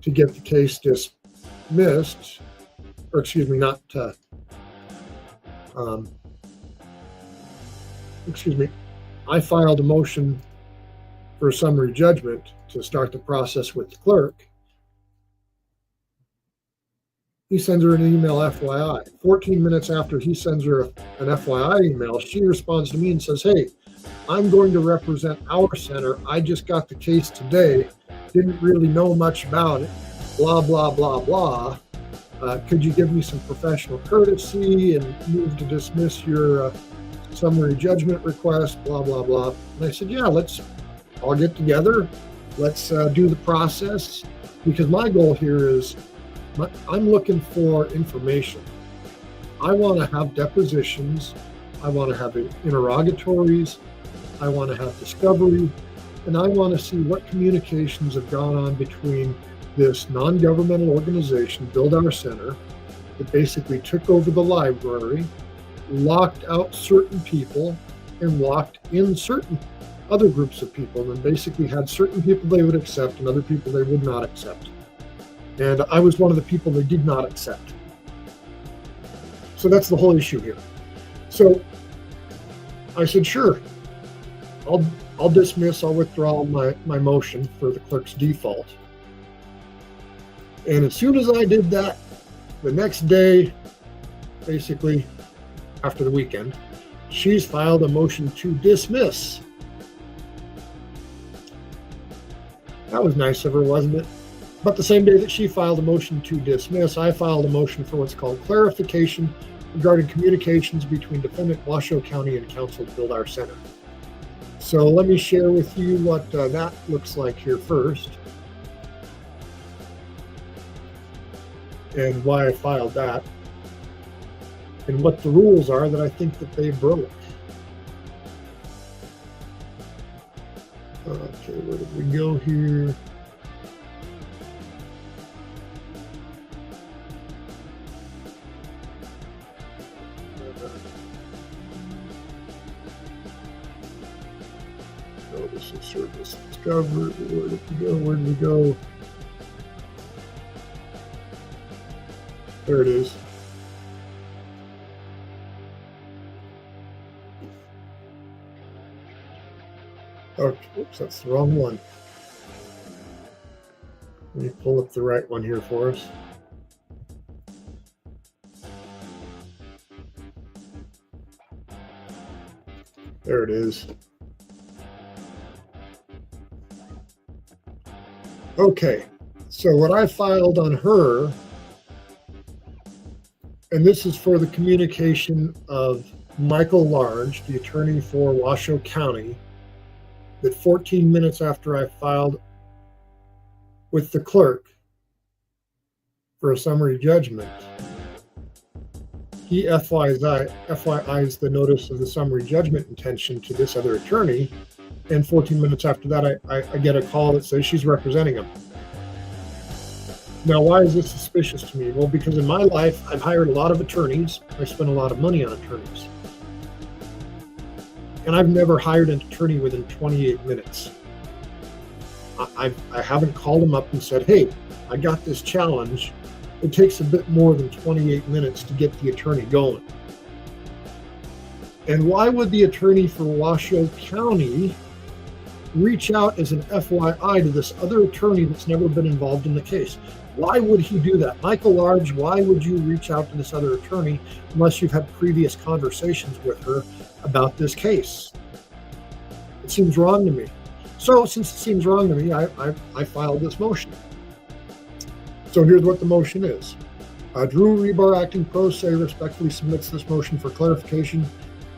to get the case dismissed, or excuse me, not, I filed a motion for a summary judgment to start the process with the clerk. He sends her an email FYI. 14 minutes after he sends her an FYI email, she responds to me and says, hey, I'm going to represent our center. I just got the case today. Didn't really know much about it. Blah, blah, blah, blah. Could you give me some professional courtesy and move to dismiss your summary judgment request? Blah, blah, blah. And I said, yeah, let's all get together. Let's do the process. Because my goal here is I'm looking for information. I want to have depositions. I want to have interrogatories. I want to have discovery, and I want to see what communications have gone on between this non-governmental organization, Build Our Center, that basically took over the library, locked out certain people, and locked in certain other groups of people, and basically had certain people they would accept and other people they would not accept. And I was one of the people they did not accept. So that's the whole issue here. So I said, sure. I'll dismiss, I'll withdraw my motion for the clerk's default. And as soon as I did that, the next day, basically after the weekend, she's filed a motion to dismiss. That was nice of her, wasn't it? But the same day that she filed a motion to dismiss, I filed a motion for what's called clarification regarding communications between defendant Washoe County and counsel to build our center. So let me share with you what that looks like here first, and why I filed that, and what the rules are that I think that they broke. Okay, where did we go here? Notice of service discovered. Where did we go? Where did we go? There it is. Oh, oops, that's the wrong one. Let me pull up the right one here for us. There it is. Okay, so what I filed on her, and this is for the communication of Michael Large, the attorney for Washoe County, that 14 minutes after I filed with the clerk for a summary judgment, he FYI's the notice of the summary judgment intention to this other attorney, and 14 minutes after that, I get a call that says she's representing him. Now, why is this suspicious to me? Well, because in my life, I've hired a lot of attorneys. I spent a lot of money on attorneys. And I've never hired an attorney within 28 minutes. I haven't called them up and said, hey, I got this challenge. It takes a bit more than 28 minutes to get the attorney going. And why would the attorney for Washoe County reach out as an FYI to this other attorney that's never been involved in the case? Why would he do that? Michael Large, why would you reach out to this other attorney unless you've had previous conversations with her about this case? It seems wrong to me. So since it seems wrong to me, I filed this motion. So here's what the motion is. Drew Rebar, acting pro se, respectfully submits this motion for clarification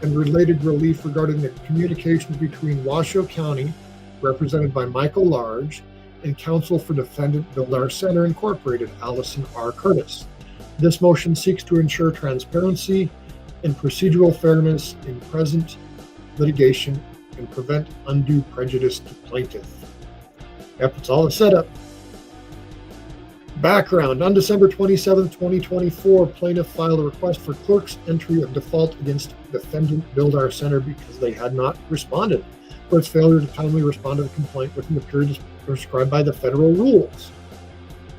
and related relief regarding the communications between Washoe County, represented by Michael Large, and counsel for defendant Build Our Center Incorporated, Allison R. Curtis. This motion seeks to ensure transparency and procedural fairness in present litigation and prevent undue prejudice to plaintiff. Yep, it's all a setup. Background: on December 27, 2024, plaintiff filed a request for clerk's entry of default against defendant Build Our Center because they had not responded for its failure to timely respond to the complaint within the period prescribed by the federal rules.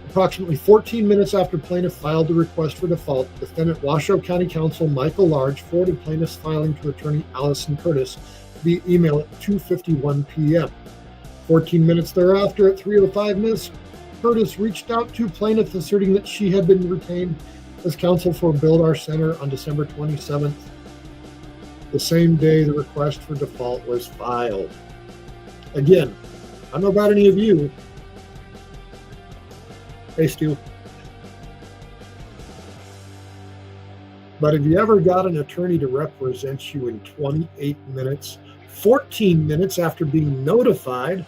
Approximately 14 minutes after plaintiff filed the request for default, defendant Washoe County Counsel Michael Large forwarded plaintiff's filing to attorney Allison Curtis via email at 2:51 p.m. 14 minutes thereafter, at 3:05 Ms. Curtis reached out to plaintiff asserting that she had been retained as counsel for Build Our Center on December 27th, the same day the request for default was filed. Again, I don't know about any of you. Hey, Stu. But have you ever got an attorney to represent you in 28 minutes, 14 minutes after being notified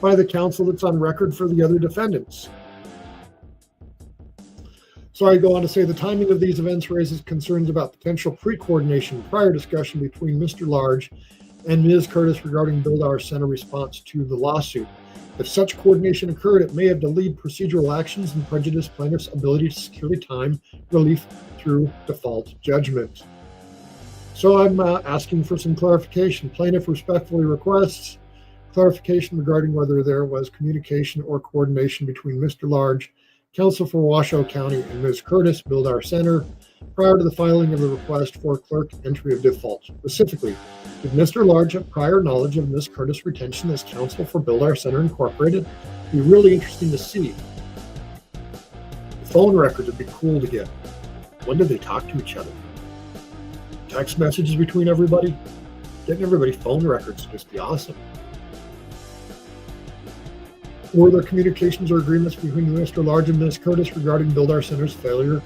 by the counsel that's on record for the other defendants? So I go on to say the timing of these events raises concerns about potential pre-coordination prior discussion between Mr. Large and Ms. Curtis regarding Build Our Center response to the lawsuit. If such coordination occurred, it may have delayed procedural actions and prejudiced plaintiff's ability to secure time relief through default judgment. So I'm asking for some clarification. Plaintiff respectfully requests clarification regarding whether there was communication or coordination between Mr. Large, counsel for Washoe County, and Ms. Curtis, Build Our Center, prior to the filing of the request for clerk entry of default. Specifically, did Mr. Large have prior knowledge of Ms. Curtis' retention as counsel for Build Our Center Incorporated? It'd be really interesting to see. Phone records would be cool to get. When did they talk to each other? Text messages between everybody? Getting everybody phone records would just be awesome. Were there communications or agreements between Mr. Large and Ms. Curtis regarding Build Our Center's failure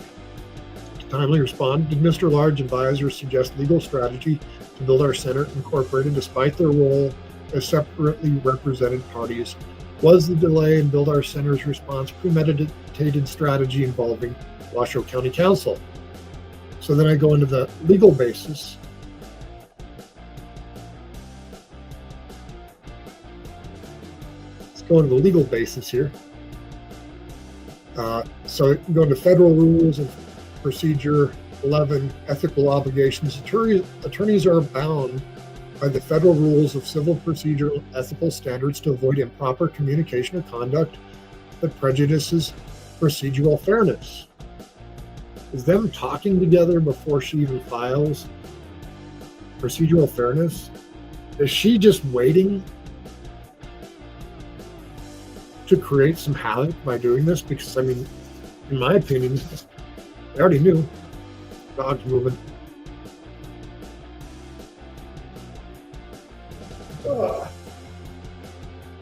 to timely respond? Did Mr. Large advise or suggest legal strategy to Build Our Center Incorporated despite their role as separately represented parties? Was the delay in Build Our Center's response premeditated strategy involving Washoe County Council? So then I go into the legal basis. Let's go into the legal basis here. So go into Federal Rules of Procedure 11, Ethical Obligations. Attorneys are bound by the Federal Rules of Civil Procedure and Ethical Standards to avoid improper communication or conduct that prejudices procedural fairness. Is them talking together before she even files procedural fairness? Is she just waiting to create some havoc by doing this? Because, I mean, in my opinion, I already knew. Dog's moving.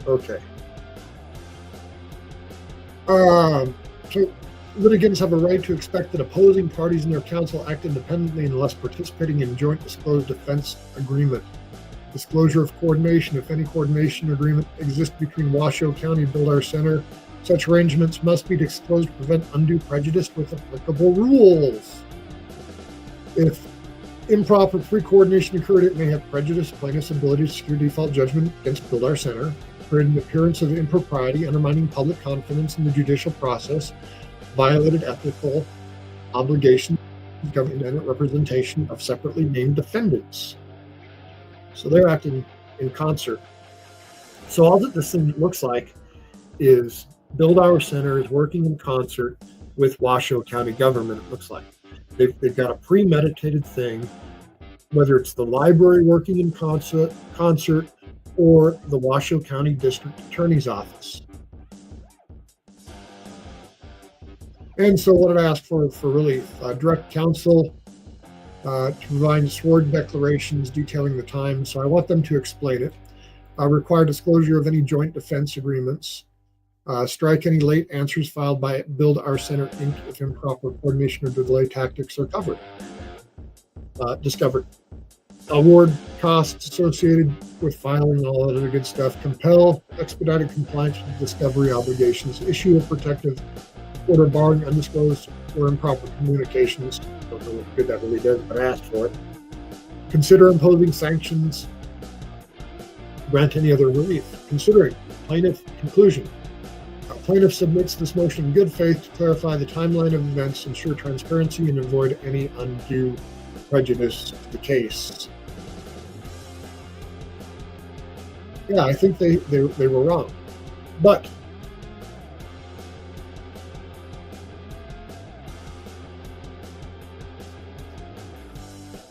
Okay. So litigants have a right to expect that opposing parties and their counsel act independently unless participating in joint disclosed defense agreement. Disclosure of coordination. If any coordination agreement exists between Washoe County and Build Our Center, such arrangements must be disclosed to prevent undue prejudice with applicable rules. If improper pre-coordination occurred, it may have prejudiced plaintiff's ability to secure default judgment against Build Our Center, creating an appearance of impropriety, undermining public confidence in the judicial process, violated ethical obligations, government representation of separately named defendants. So they're acting in concert. So all that this thing looks like is Build Our Center is working in concert with Washoe County government, it looks like. They've got a premeditated thing, whether it's the library working in concert or the Washoe County District Attorney's Office. And so what did I ask for relief? Direct counsel to provide sworn declarations detailing the time. So I want them to explain it. Require disclosure of any joint defense agreements. Strike any late answers filed by Build Our Center Inc. if improper coordination or delay tactics are discovered. Award costs associated with filing, all that other good stuff. Compel expedited compliance with discovery obligations. Issue a protective order barring undisclosed or improper communications. Don't know what good that really does, but I asked for it. Consider imposing sanctions. Grant any other relief. Considering plaintiff conclusion. Plaintiff submits this motion in good faith to clarify the timeline of events, ensure transparency, and avoid any undue prejudice to the case. Yeah, I think they were wrong. But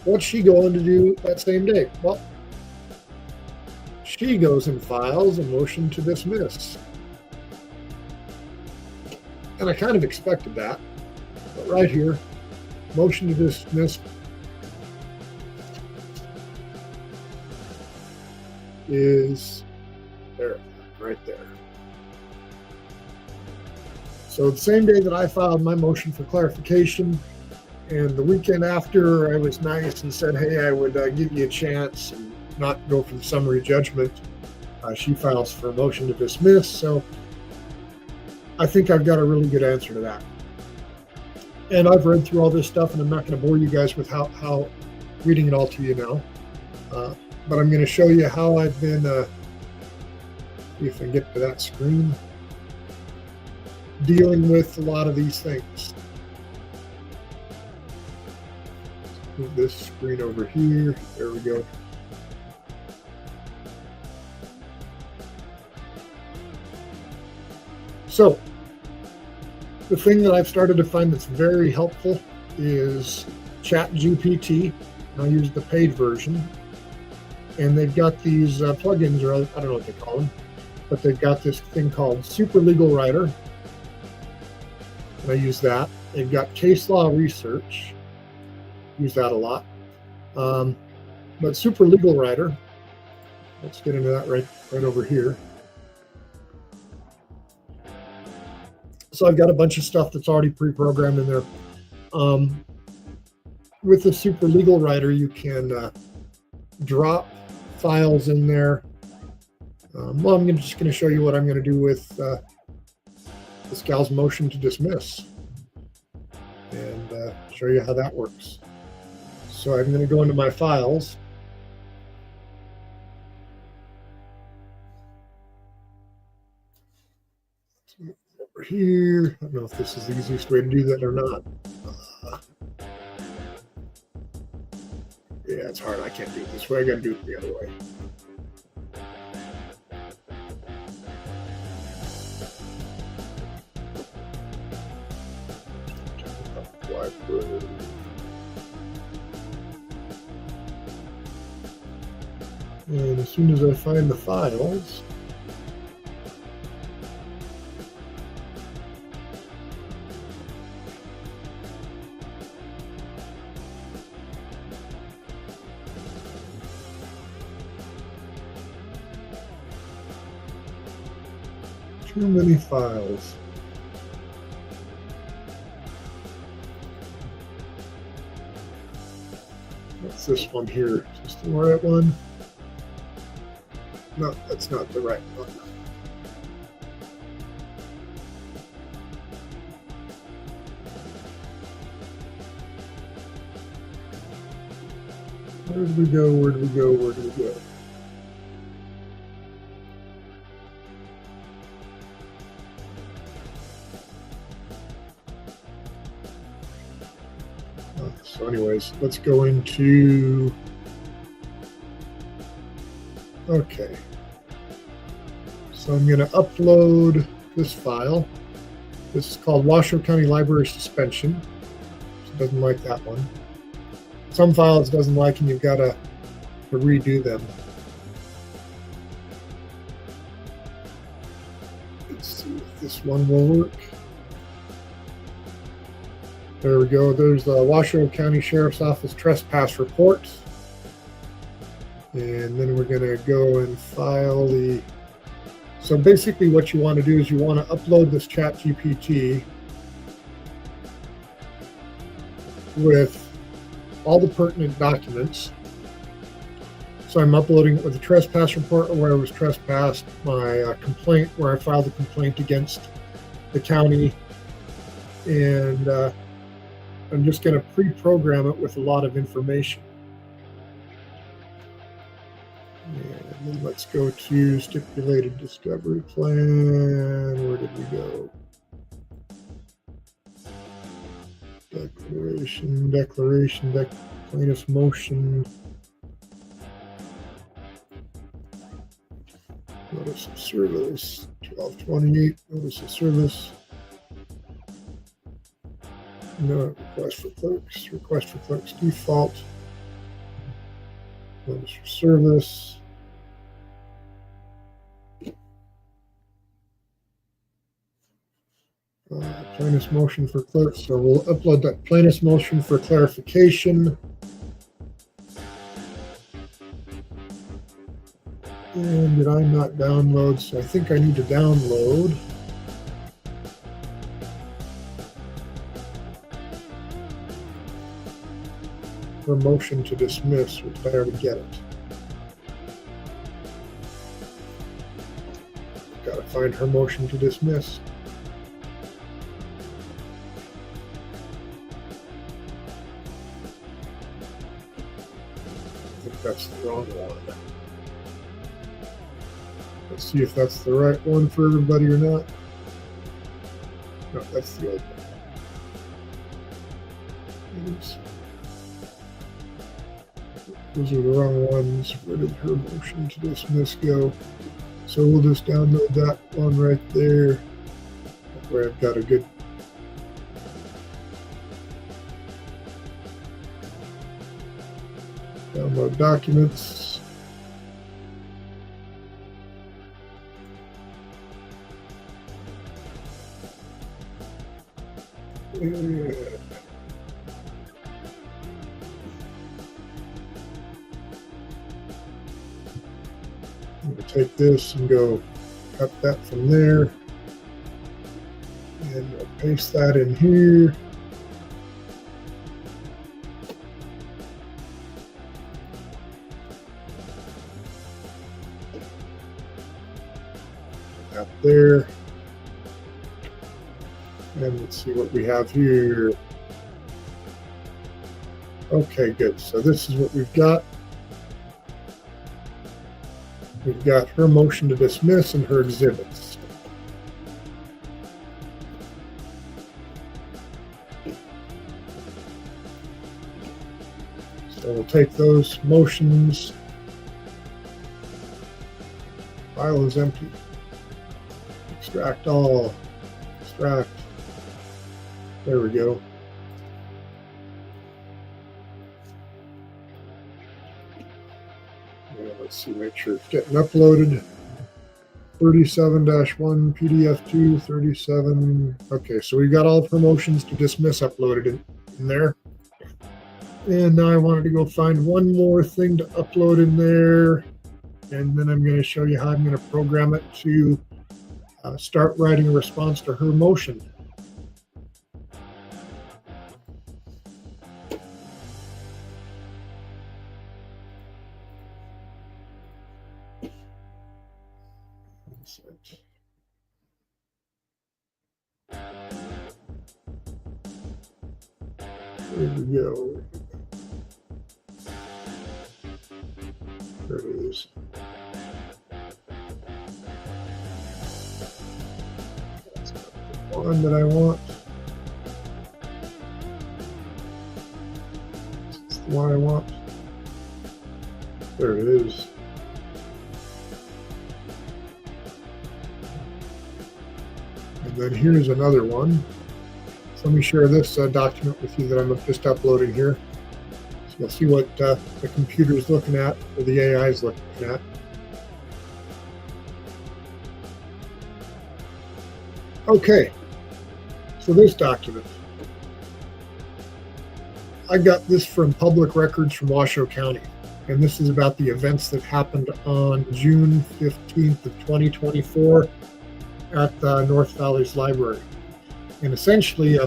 what's she going to do that same day? Well, she goes and files a motion to dismiss. And I kind of expected that. But right here, motion to dismiss is there, right there. So the same day that I filed my motion for clarification, and the weekend after, I was nice and said, hey, I would give you a chance and not go for the summary judgment. She files for a motion to dismiss. So I think I've got a really good answer to that. And I've read through all this stuff, and I'm not going to bore you guys with how reading it all to you now. But I'm going to show you how I've been, see if I can get to that screen, dealing with a lot of these things. Move this screen over here. There we go. So the thing that I've started to find that's very helpful is ChatGPT. I use the paid version, and they've got these plugins, or I don't know what they call them, but they've got this thing called Super Legal Writer. And I use that. They've got Case Law Research. Use that a lot. But Super Legal Writer, let's get into that right over here. So I've got a bunch of stuff that's already pre-programmed in there. With the Super Legal Writer, you can drop files in there. Well, I'm just going to show you what I'm going to do with this gal's motion to dismiss, and show you how that works. So I'm going to go into my files. Over here, I don't know if this is the easiest way to do that or not. Yeah, it's hard. I can't do it this way. I got to do it the other way. And as soon as I find the files, too many files. What's this one here? Is this the right one? No, that's not the right one. Where did we go? Where did we go? Where did we go? So anyways, let's go into, okay. So I'm going to upload this file. This is called Washoe County Library Suspension. It doesn't like that one. Some files it doesn't like, and you've got to redo them. Let's see if this one will work. There we go. There's the Washoe County Sheriff's Office trespass report. And then we're going to go and file the... So basically what you want to do is you want to upload this ChatGPT with all the pertinent documents. So I'm uploading it with the trespass report where I was trespassed, my complaint where I filed a complaint against the county, and I'm just going to pre-program it with a lot of information. And then let's go to stipulated discovery plan. Where did we go? Declaration, plaintiff's motion. Notice of service, 1228, notice of service. No, request for clerk's default. Notice for service. Plaintiff's motion for clerk. So we'll upload that plaintiff's motion for clarification. And did I not download? So I think I need to download. Her motion to dismiss, or did I already get it? Gotta find her motion to dismiss. I think that's the wrong one. Let's see if that's the right one for everybody or not. No, that's the old one. Oops. Those are the wrong ones. Where did her motion to dismiss go? So we'll just download that one right there, where I've got a good download documents. And I'm going to take this and go cut that from there. And we'll paste that in here. Up there. And let's see what we have here. Okay, good. So this is what we've got. We've got her motion to dismiss and her exhibits. So we'll take those motions. File is empty. Extract all. Extract. There we go. Let's see, make sure it's getting uploaded. 37-1, PDF2, 37. Okay, so we got all promotions to dismiss uploaded in there. And now I wanted to go find one more thing to upload in there. And then I'm going to show you how I'm going to program it to start writing a response to her motion. There we go. There it is. That's not the one that I want. It's the one I want. There it is. And then here's another one. So let me share this document with you that I'm just uploading here. So you'll see what the computer is looking at, or the AI is looking at. Okay, so this document. I got this from Public Records from Washoe County, and this is about the events that happened on June 15th of 2024 at North Valley's library. And essentially,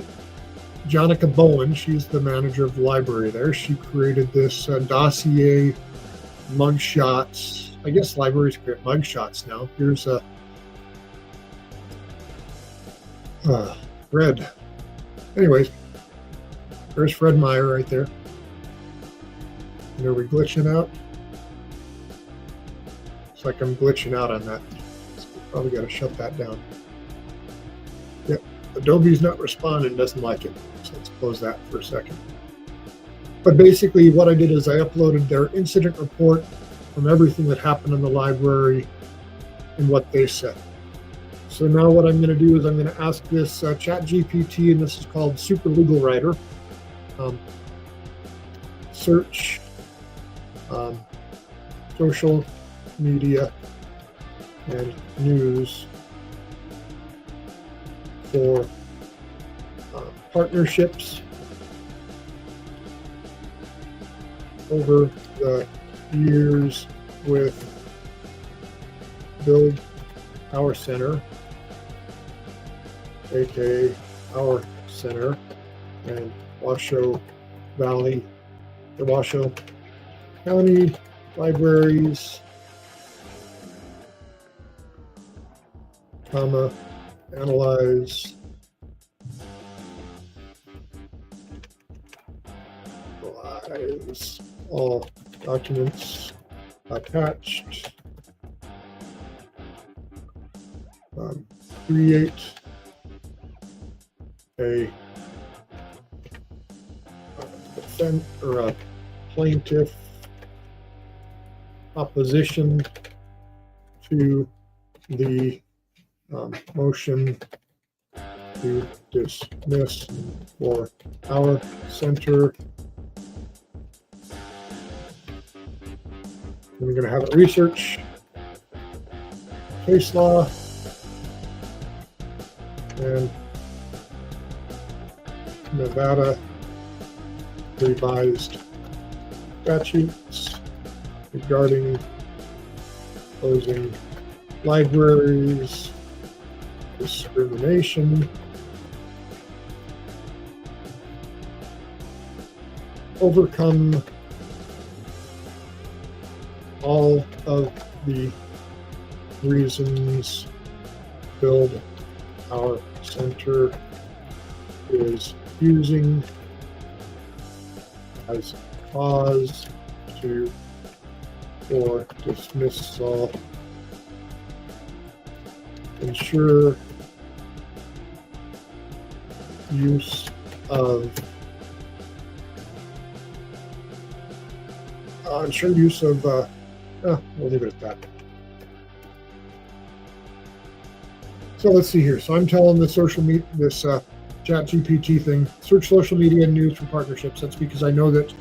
Jonica Bowen, she's the manager of the library there. She created this dossier, mugshots. I guess libraries create mugshots now. Here's a Fred. Anyways, there's Fred Meyer right there. And are we glitching out? Looks like I'm glitching out on that. So probably got to shut that down. Yep. Adobe's not responding, doesn't like it. So let's close that for a second. But basically what I did is I uploaded their incident report from everything that happened in the library and what they said. So now what I'm going to do is I'm going to ask this ChatGPT, and this is called Super Legal Writer, search social media and news for partnerships over the years with Build Our Center, aka Our Center, and Washoe Valley, the Washoe County Libraries, analyze all documents attached, create a defense or a plaintiff opposition to the motion to dismiss for our center. We're going to have it research case law and Nevada revised statutes regarding closing libraries, discrimination, overcome all of the reasons build our center is using as cause to for dismissal, ensure use of we'll leave it at that. So let's see here. So I'm telling the social media, this chat GPT thing, search social media and news for partnerships. That's because I know that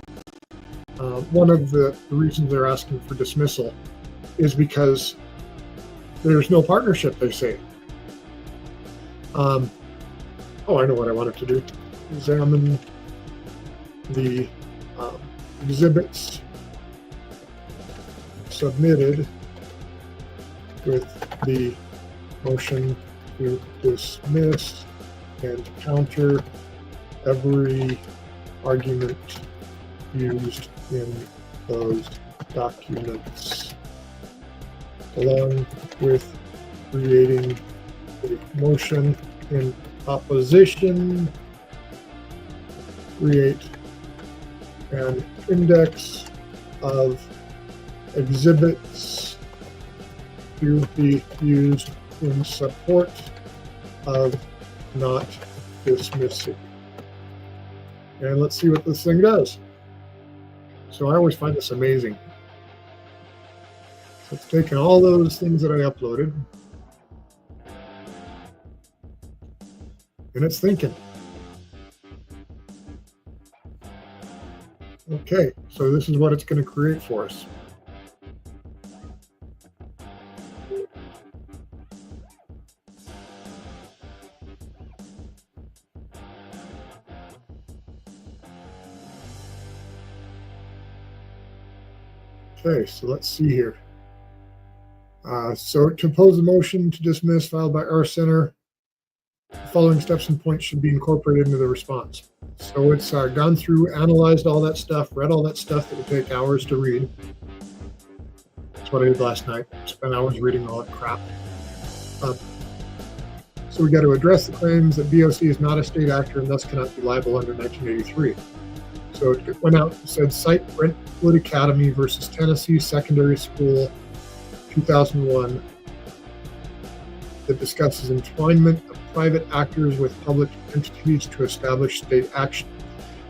one of the reasons they're asking for dismissal is because there's no partnership, they say. I know what I wanted to do. Examine the exhibits submitted with the motion to dismiss and counter every argument used in those documents, along with creating a motion in opposition, create an index of exhibits to be used in support of not dismissing. And let's see what this thing does. So I always find this amazing. So it's taken all those things that I uploaded, and it's thinking. Okay, so this is what it's going to create for us. Okay, so let's see here. So to oppose the motion to dismiss filed by our center, the following steps and points should be incorporated into the response. So it's gone through, analyzed all that stuff, read all that stuff that would take hours to read. That's what I did last night. Spent hours reading all that crap. So we got to address the claims that BOC is not a state actor and thus cannot be liable under 1983. So it went out and said, cite Brentwood Academy versus Tennessee Secondary School, 2001, that discusses entwinement of private actors with public entities to establish state action.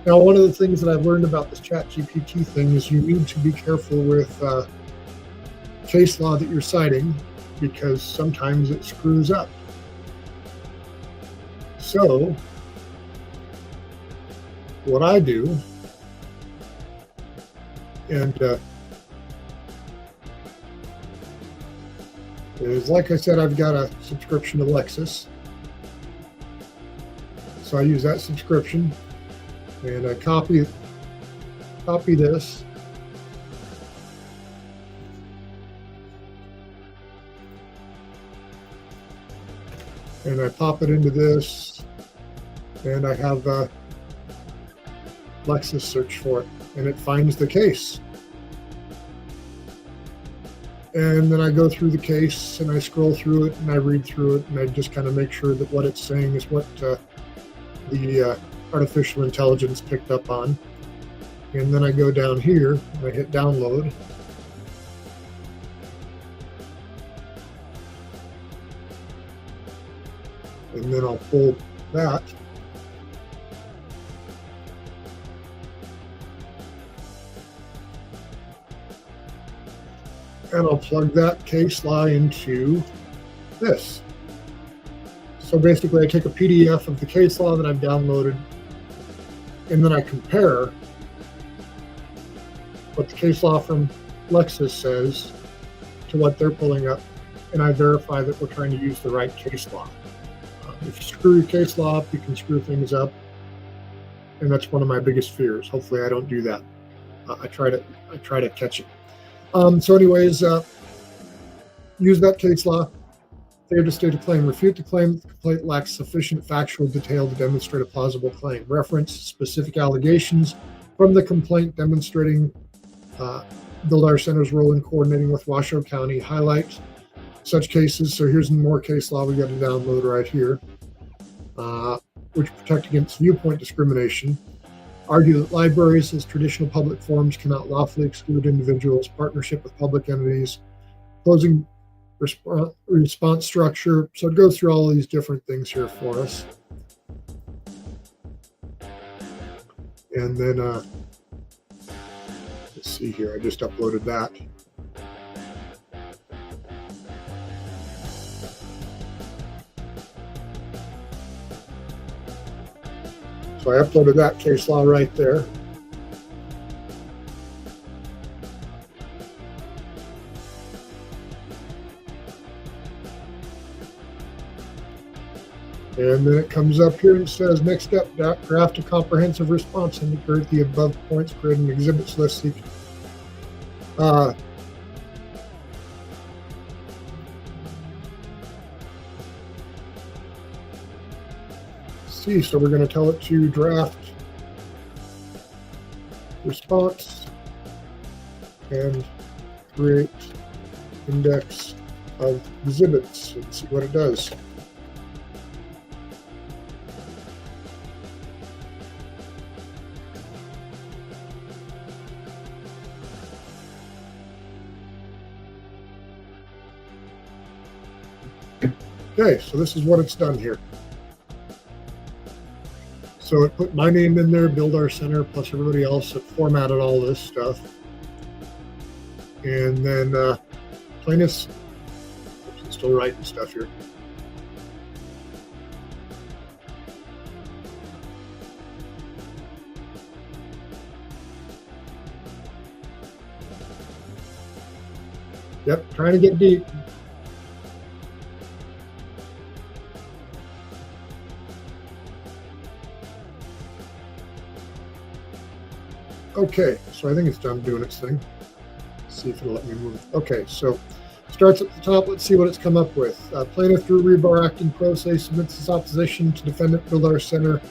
Now, one of the things that I've learned about this chat GPT thing is you need to be careful with case law that you're citing, because sometimes it screws up. So what I do, and is, like I said, I've got a subscription to Lexis. So I use that subscription, and I copy this, and I pop it into this, and I have Lexis search for it, and it finds the case. And then I go through the case, and I scroll through it, and I read through it, and I just kind of make sure that what it's saying is what the artificial intelligence picked up on. And then I go down here, and I hit download. And then I'll pull that. And I'll plug that case law into this. So basically I take a PDF of the case law that I've downloaded, and then I compare what the case law from Lexis says to what they're pulling up, and I verify that we're trying to use the right case law. If you screw your case law up, you can screw things up, and that's one of my biggest fears. Hopefully I don't do that. I try to catch it. So anyways, use that case law. Failure to state a claim. Refute the claim that the complaint lacks sufficient factual detail to demonstrate a plausible claim. Reference specific allegations from the complaint demonstrating Build Our Center's role in coordinating with Washoe County, highlight such cases. So here's more case law we got to download right here, which protect against viewpoint discrimination. Argue that libraries as traditional public forums cannot lawfully exclude individuals, partnership with public entities, closing response structure. So it goes through all of these different things here for us. And then, let's see here, I just uploaded that. So I uploaded that case law right there. And then it comes up here and says, next step, draft a comprehensive response and integrate the above points, create an exhibits list. So we're going to tell it to draft response and create index of exhibits and see what it does. Okay, so this is what it's done here. So it put my name in there, Build Our Center, plus everybody else. It formatted all this stuff. And then plaintiffs, I'm still writing stuff here. Yep, trying to get deep. Okay, so I think it's done doing its thing. Let's see if it'll let me move. Okay, so starts at the top. Let's see what it's come up with. Plaintiff through rebar acting pro se submits his opposition to defendant Build Our Center.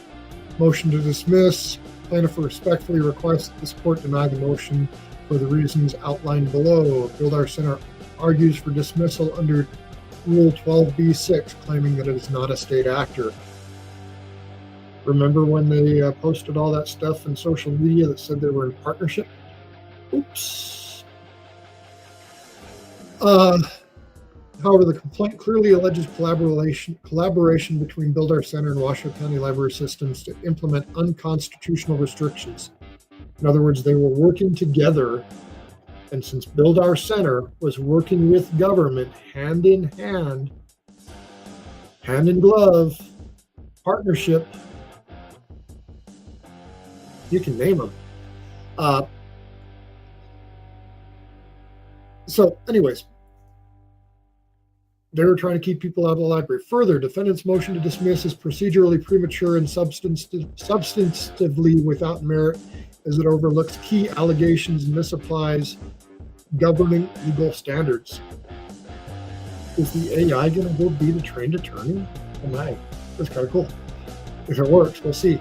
Motion to dismiss. Plaintiff respectfully requests that this court deny the motion for the reasons outlined below. Build Our Center argues for dismissal under Rule 12b-6, claiming that it is not a state actor. Remember when they posted all that stuff in social media that said they were in partnership? Oops. However, the complaint clearly alleges collaboration between Build Our Center and Washoe County Library Systems to implement unconstitutional restrictions. In other words, they were working together, and since Build Our Center was working with government hand in hand, hand in glove, partnership, you can name them. So anyways, they were trying to keep people out of the library. Further, defendant's motion to dismiss is procedurally premature and substantively without merit, as it overlooks key allegations and misapplies governing legal standards. Is the AI going to go be the trained attorney? Oh my, that's kind of cool. If it works, we'll see.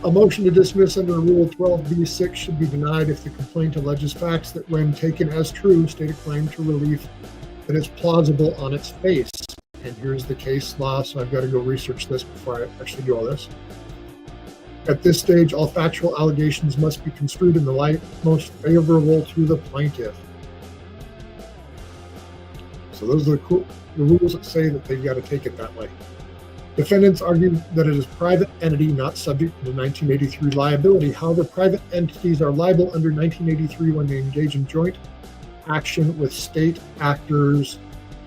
A motion to dismiss under Rule 12b-6 should be denied if the complaint alleges facts that, when taken as true, state a claim to relief that is plausible on its face. And here's the case law, so I've got to go research this before I actually do all this. At this stage, all factual allegations must be construed in the light most favorable to the plaintiff. So those are the rules that say that they've got to take it that way. Defendants argue that it is a private entity not subject to the 1983 liability. However, private entities are liable under 1983 when they engage in joint action with state actors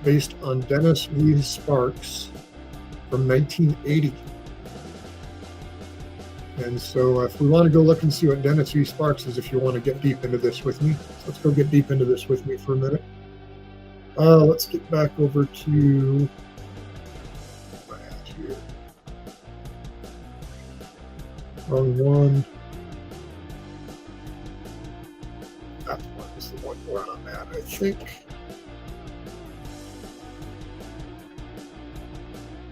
based on Dennis V. Sparks from 1980. And so if we want to go look and see what Dennis V. Sparks is, if you want to get deep into this with me, let's go get deep into this with me for a minute. Let's get back over to here. Wrong one. That one is the one where I'm at, I think.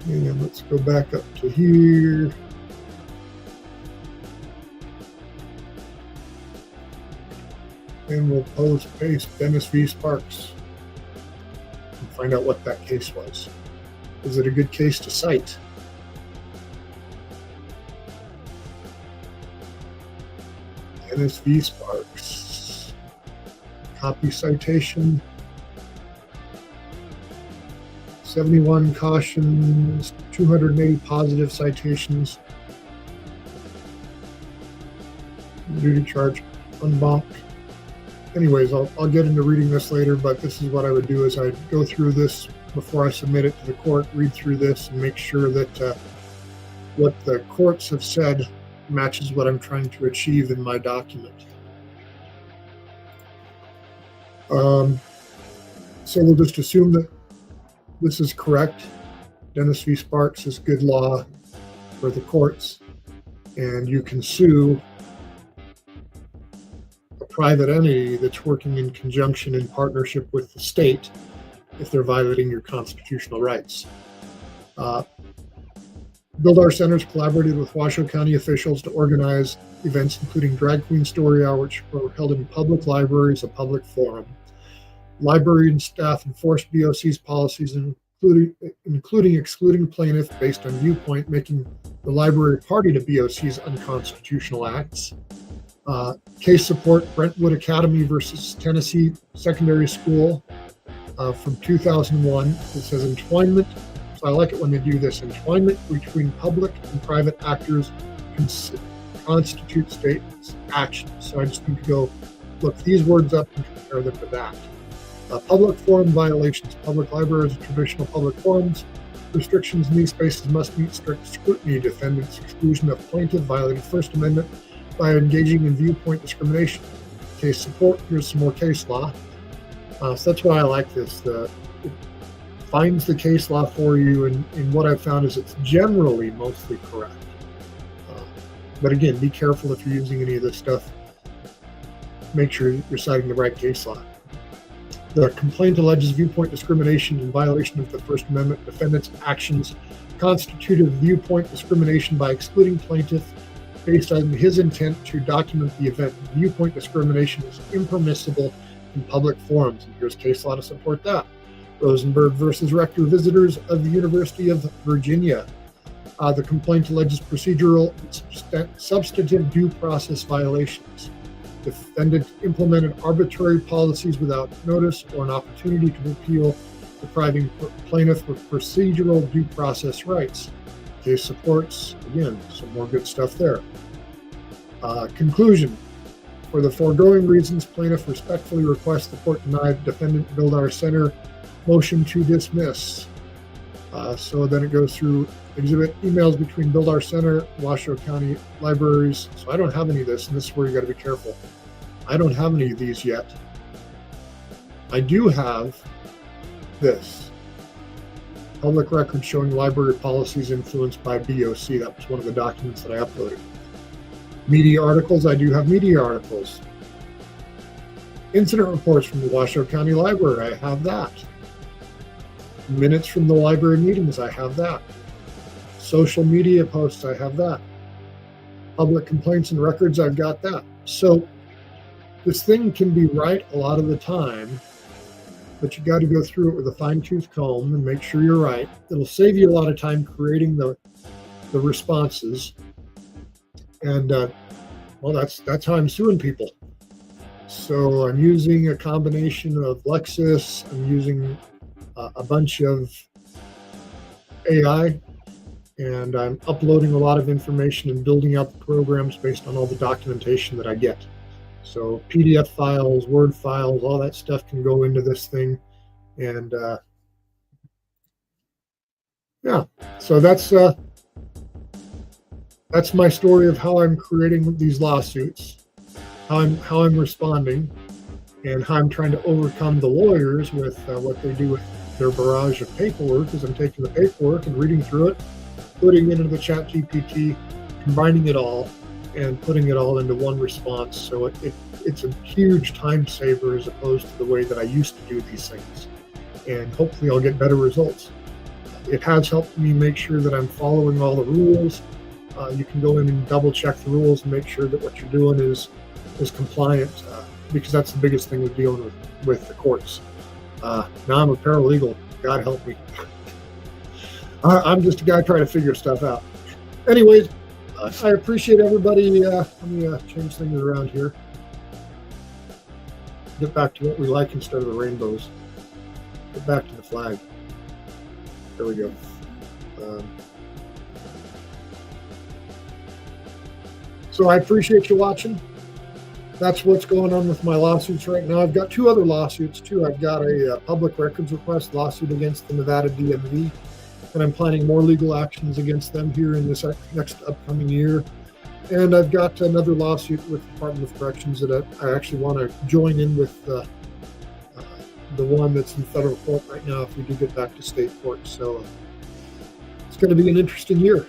And let's go back up to here. and we'll paste Dennis v. Sparks and find out what that case was. Is it a good case to cite? Dennis v. Sparks. Copy citation. 71 cautions, 280 positive citations. Duty charge unbonked. Anyways, I'll get into reading this later, but this is what I would do is I'd go through this before I submit it to the court, read through this and make sure that what the courts have said matches what I'm trying to achieve in my document. So we'll just assume that this is correct. Dennis v. Sparks is good law for the courts, and you can sue a private entity that's working in conjunction in partnership with the state if they're violating your constitutional rights. Build Our Centers collaborated with Washoe County officials to organize events including Drag Queen Story Hour, which were held in public libraries, a public forum. Librarian staff enforced BOC's policies, including excluding plaintiff based on viewpoint, making the library party to BOC's unconstitutional acts. Case support, Brentwood Academy versus Tennessee Secondary School from 2001. It says entwinement. So I like it when they do this. Entwinement between public and private actors constitute state actions. So I just need to go look these words up and compare them to that. Public forum violations. Public libraries are traditional public forums. Restrictions in these spaces must meet strict scrutiny. Defendant's exclusion of plaintiff violated First Amendment by engaging in viewpoint discrimination. Case support. Here's some more case law. So that's why I like this. It finds the case law for you, and what I've found is it's generally mostly correct. But again, be careful if you're using any of this stuff. Make sure you're citing the right case law. The complaint alleges viewpoint discrimination in violation of the First Amendment. Defendant's actions constituted viewpoint discrimination by excluding plaintiff based on his intent to document the event. Viewpoint discrimination is impermissible in public forums, and here's case law to support that. Rosenberg versus Rector Visitors of the University of Virginia. The complaint alleges procedural and substantive due process violations. Defendant implemented arbitrary policies without notice or an opportunity to appeal, depriving plaintiff of procedural due process rights. Case supports, again, some more good stuff there. Conclusion. For the foregoing reasons, plaintiff respectfully requests the court deny defendant Build Our Center motion to dismiss. So then it goes through exhibit emails between Build Our Center, Washoe County libraries. So I don't have any of this, and this is where you got to be careful. I don't have any of these yet. I do have this. Public record showing library policies influenced by BOC. That was one of the documents that I uploaded. Media articles, I do have media articles. Incident reports from the Washoe County Library, I have that. Minutes from the library meetings, I have that. Social media posts, I have that. Public complaints and records, I've got that. So this thing can be right a lot of the time, but you got to go through it with a fine-tooth comb and make sure you're right. It'll save you a lot of time creating the responses. And well, that's how I'm suing people. So I'm using a combination of Lexis. I'm using a bunch of AI, and I'm uploading a lot of information and building out the programs based on all the documentation that I get. So PDF files, Word files, all that stuff can go into this thing. And yeah, so that's my story of how I'm creating these lawsuits, how I'm responding, and how I'm trying to overcome the lawyers with what they do with their barrage of paperwork. Is I'm taking the paperwork and reading through it, putting it into the chat GPT, combining it all, and putting it all into one response. So it's a huge time saver as opposed to the way that I used to do these things. And hopefully I'll get better results. It has helped me make sure that I'm following all the rules. You can go in and double check the rules and make sure that what you're doing is compliant. because that's the biggest thing with dealing with the courts. Now I'm a paralegal. God help me. I'm just a guy trying to figure stuff out. Anyways, I appreciate everybody. Let me change things around here. Get back to what we like instead of the rainbows. Get back to the flag. There we go. So I appreciate you watching. That's what's going on with my lawsuits right now. I've got 2 other lawsuits too. I've got a public records request lawsuit against the Nevada DMV, and I'm planning more legal actions against them here in this next upcoming year. And I've got another lawsuit with the Department of Corrections that I actually want to join in with the one that's in federal court right now if we do get back to state court. So it's going to be an interesting year.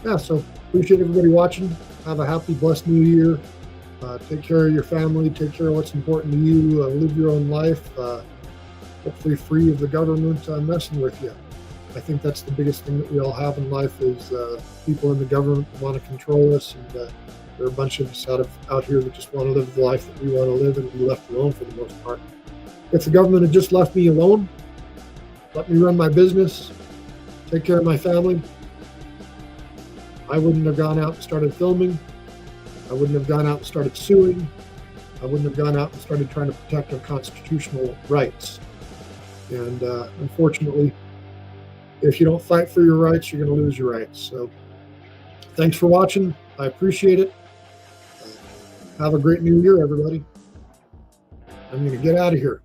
Yeah, so appreciate everybody watching. Have a happy, blessed new year. Take care of your family. Take care of what's important to you. Live your own life. Hopefully free of the government messing with you. I think that's the biggest thing that we all have in life is people in the government want to control us, and there are a bunch of us out here that just want to live the life that we want to live and be left alone for the most part. If the government had just left me alone, let me run my business, take care of my family, I wouldn't have gone out and started filming. I wouldn't have gone out and started suing. I wouldn't have gone out and started trying to protect our constitutional rights. And unfortunately, if you don't fight for your rights, you're going to lose your rights. So thanks for watching. I appreciate it. Have a great new year, everybody. I'm going to get out of here.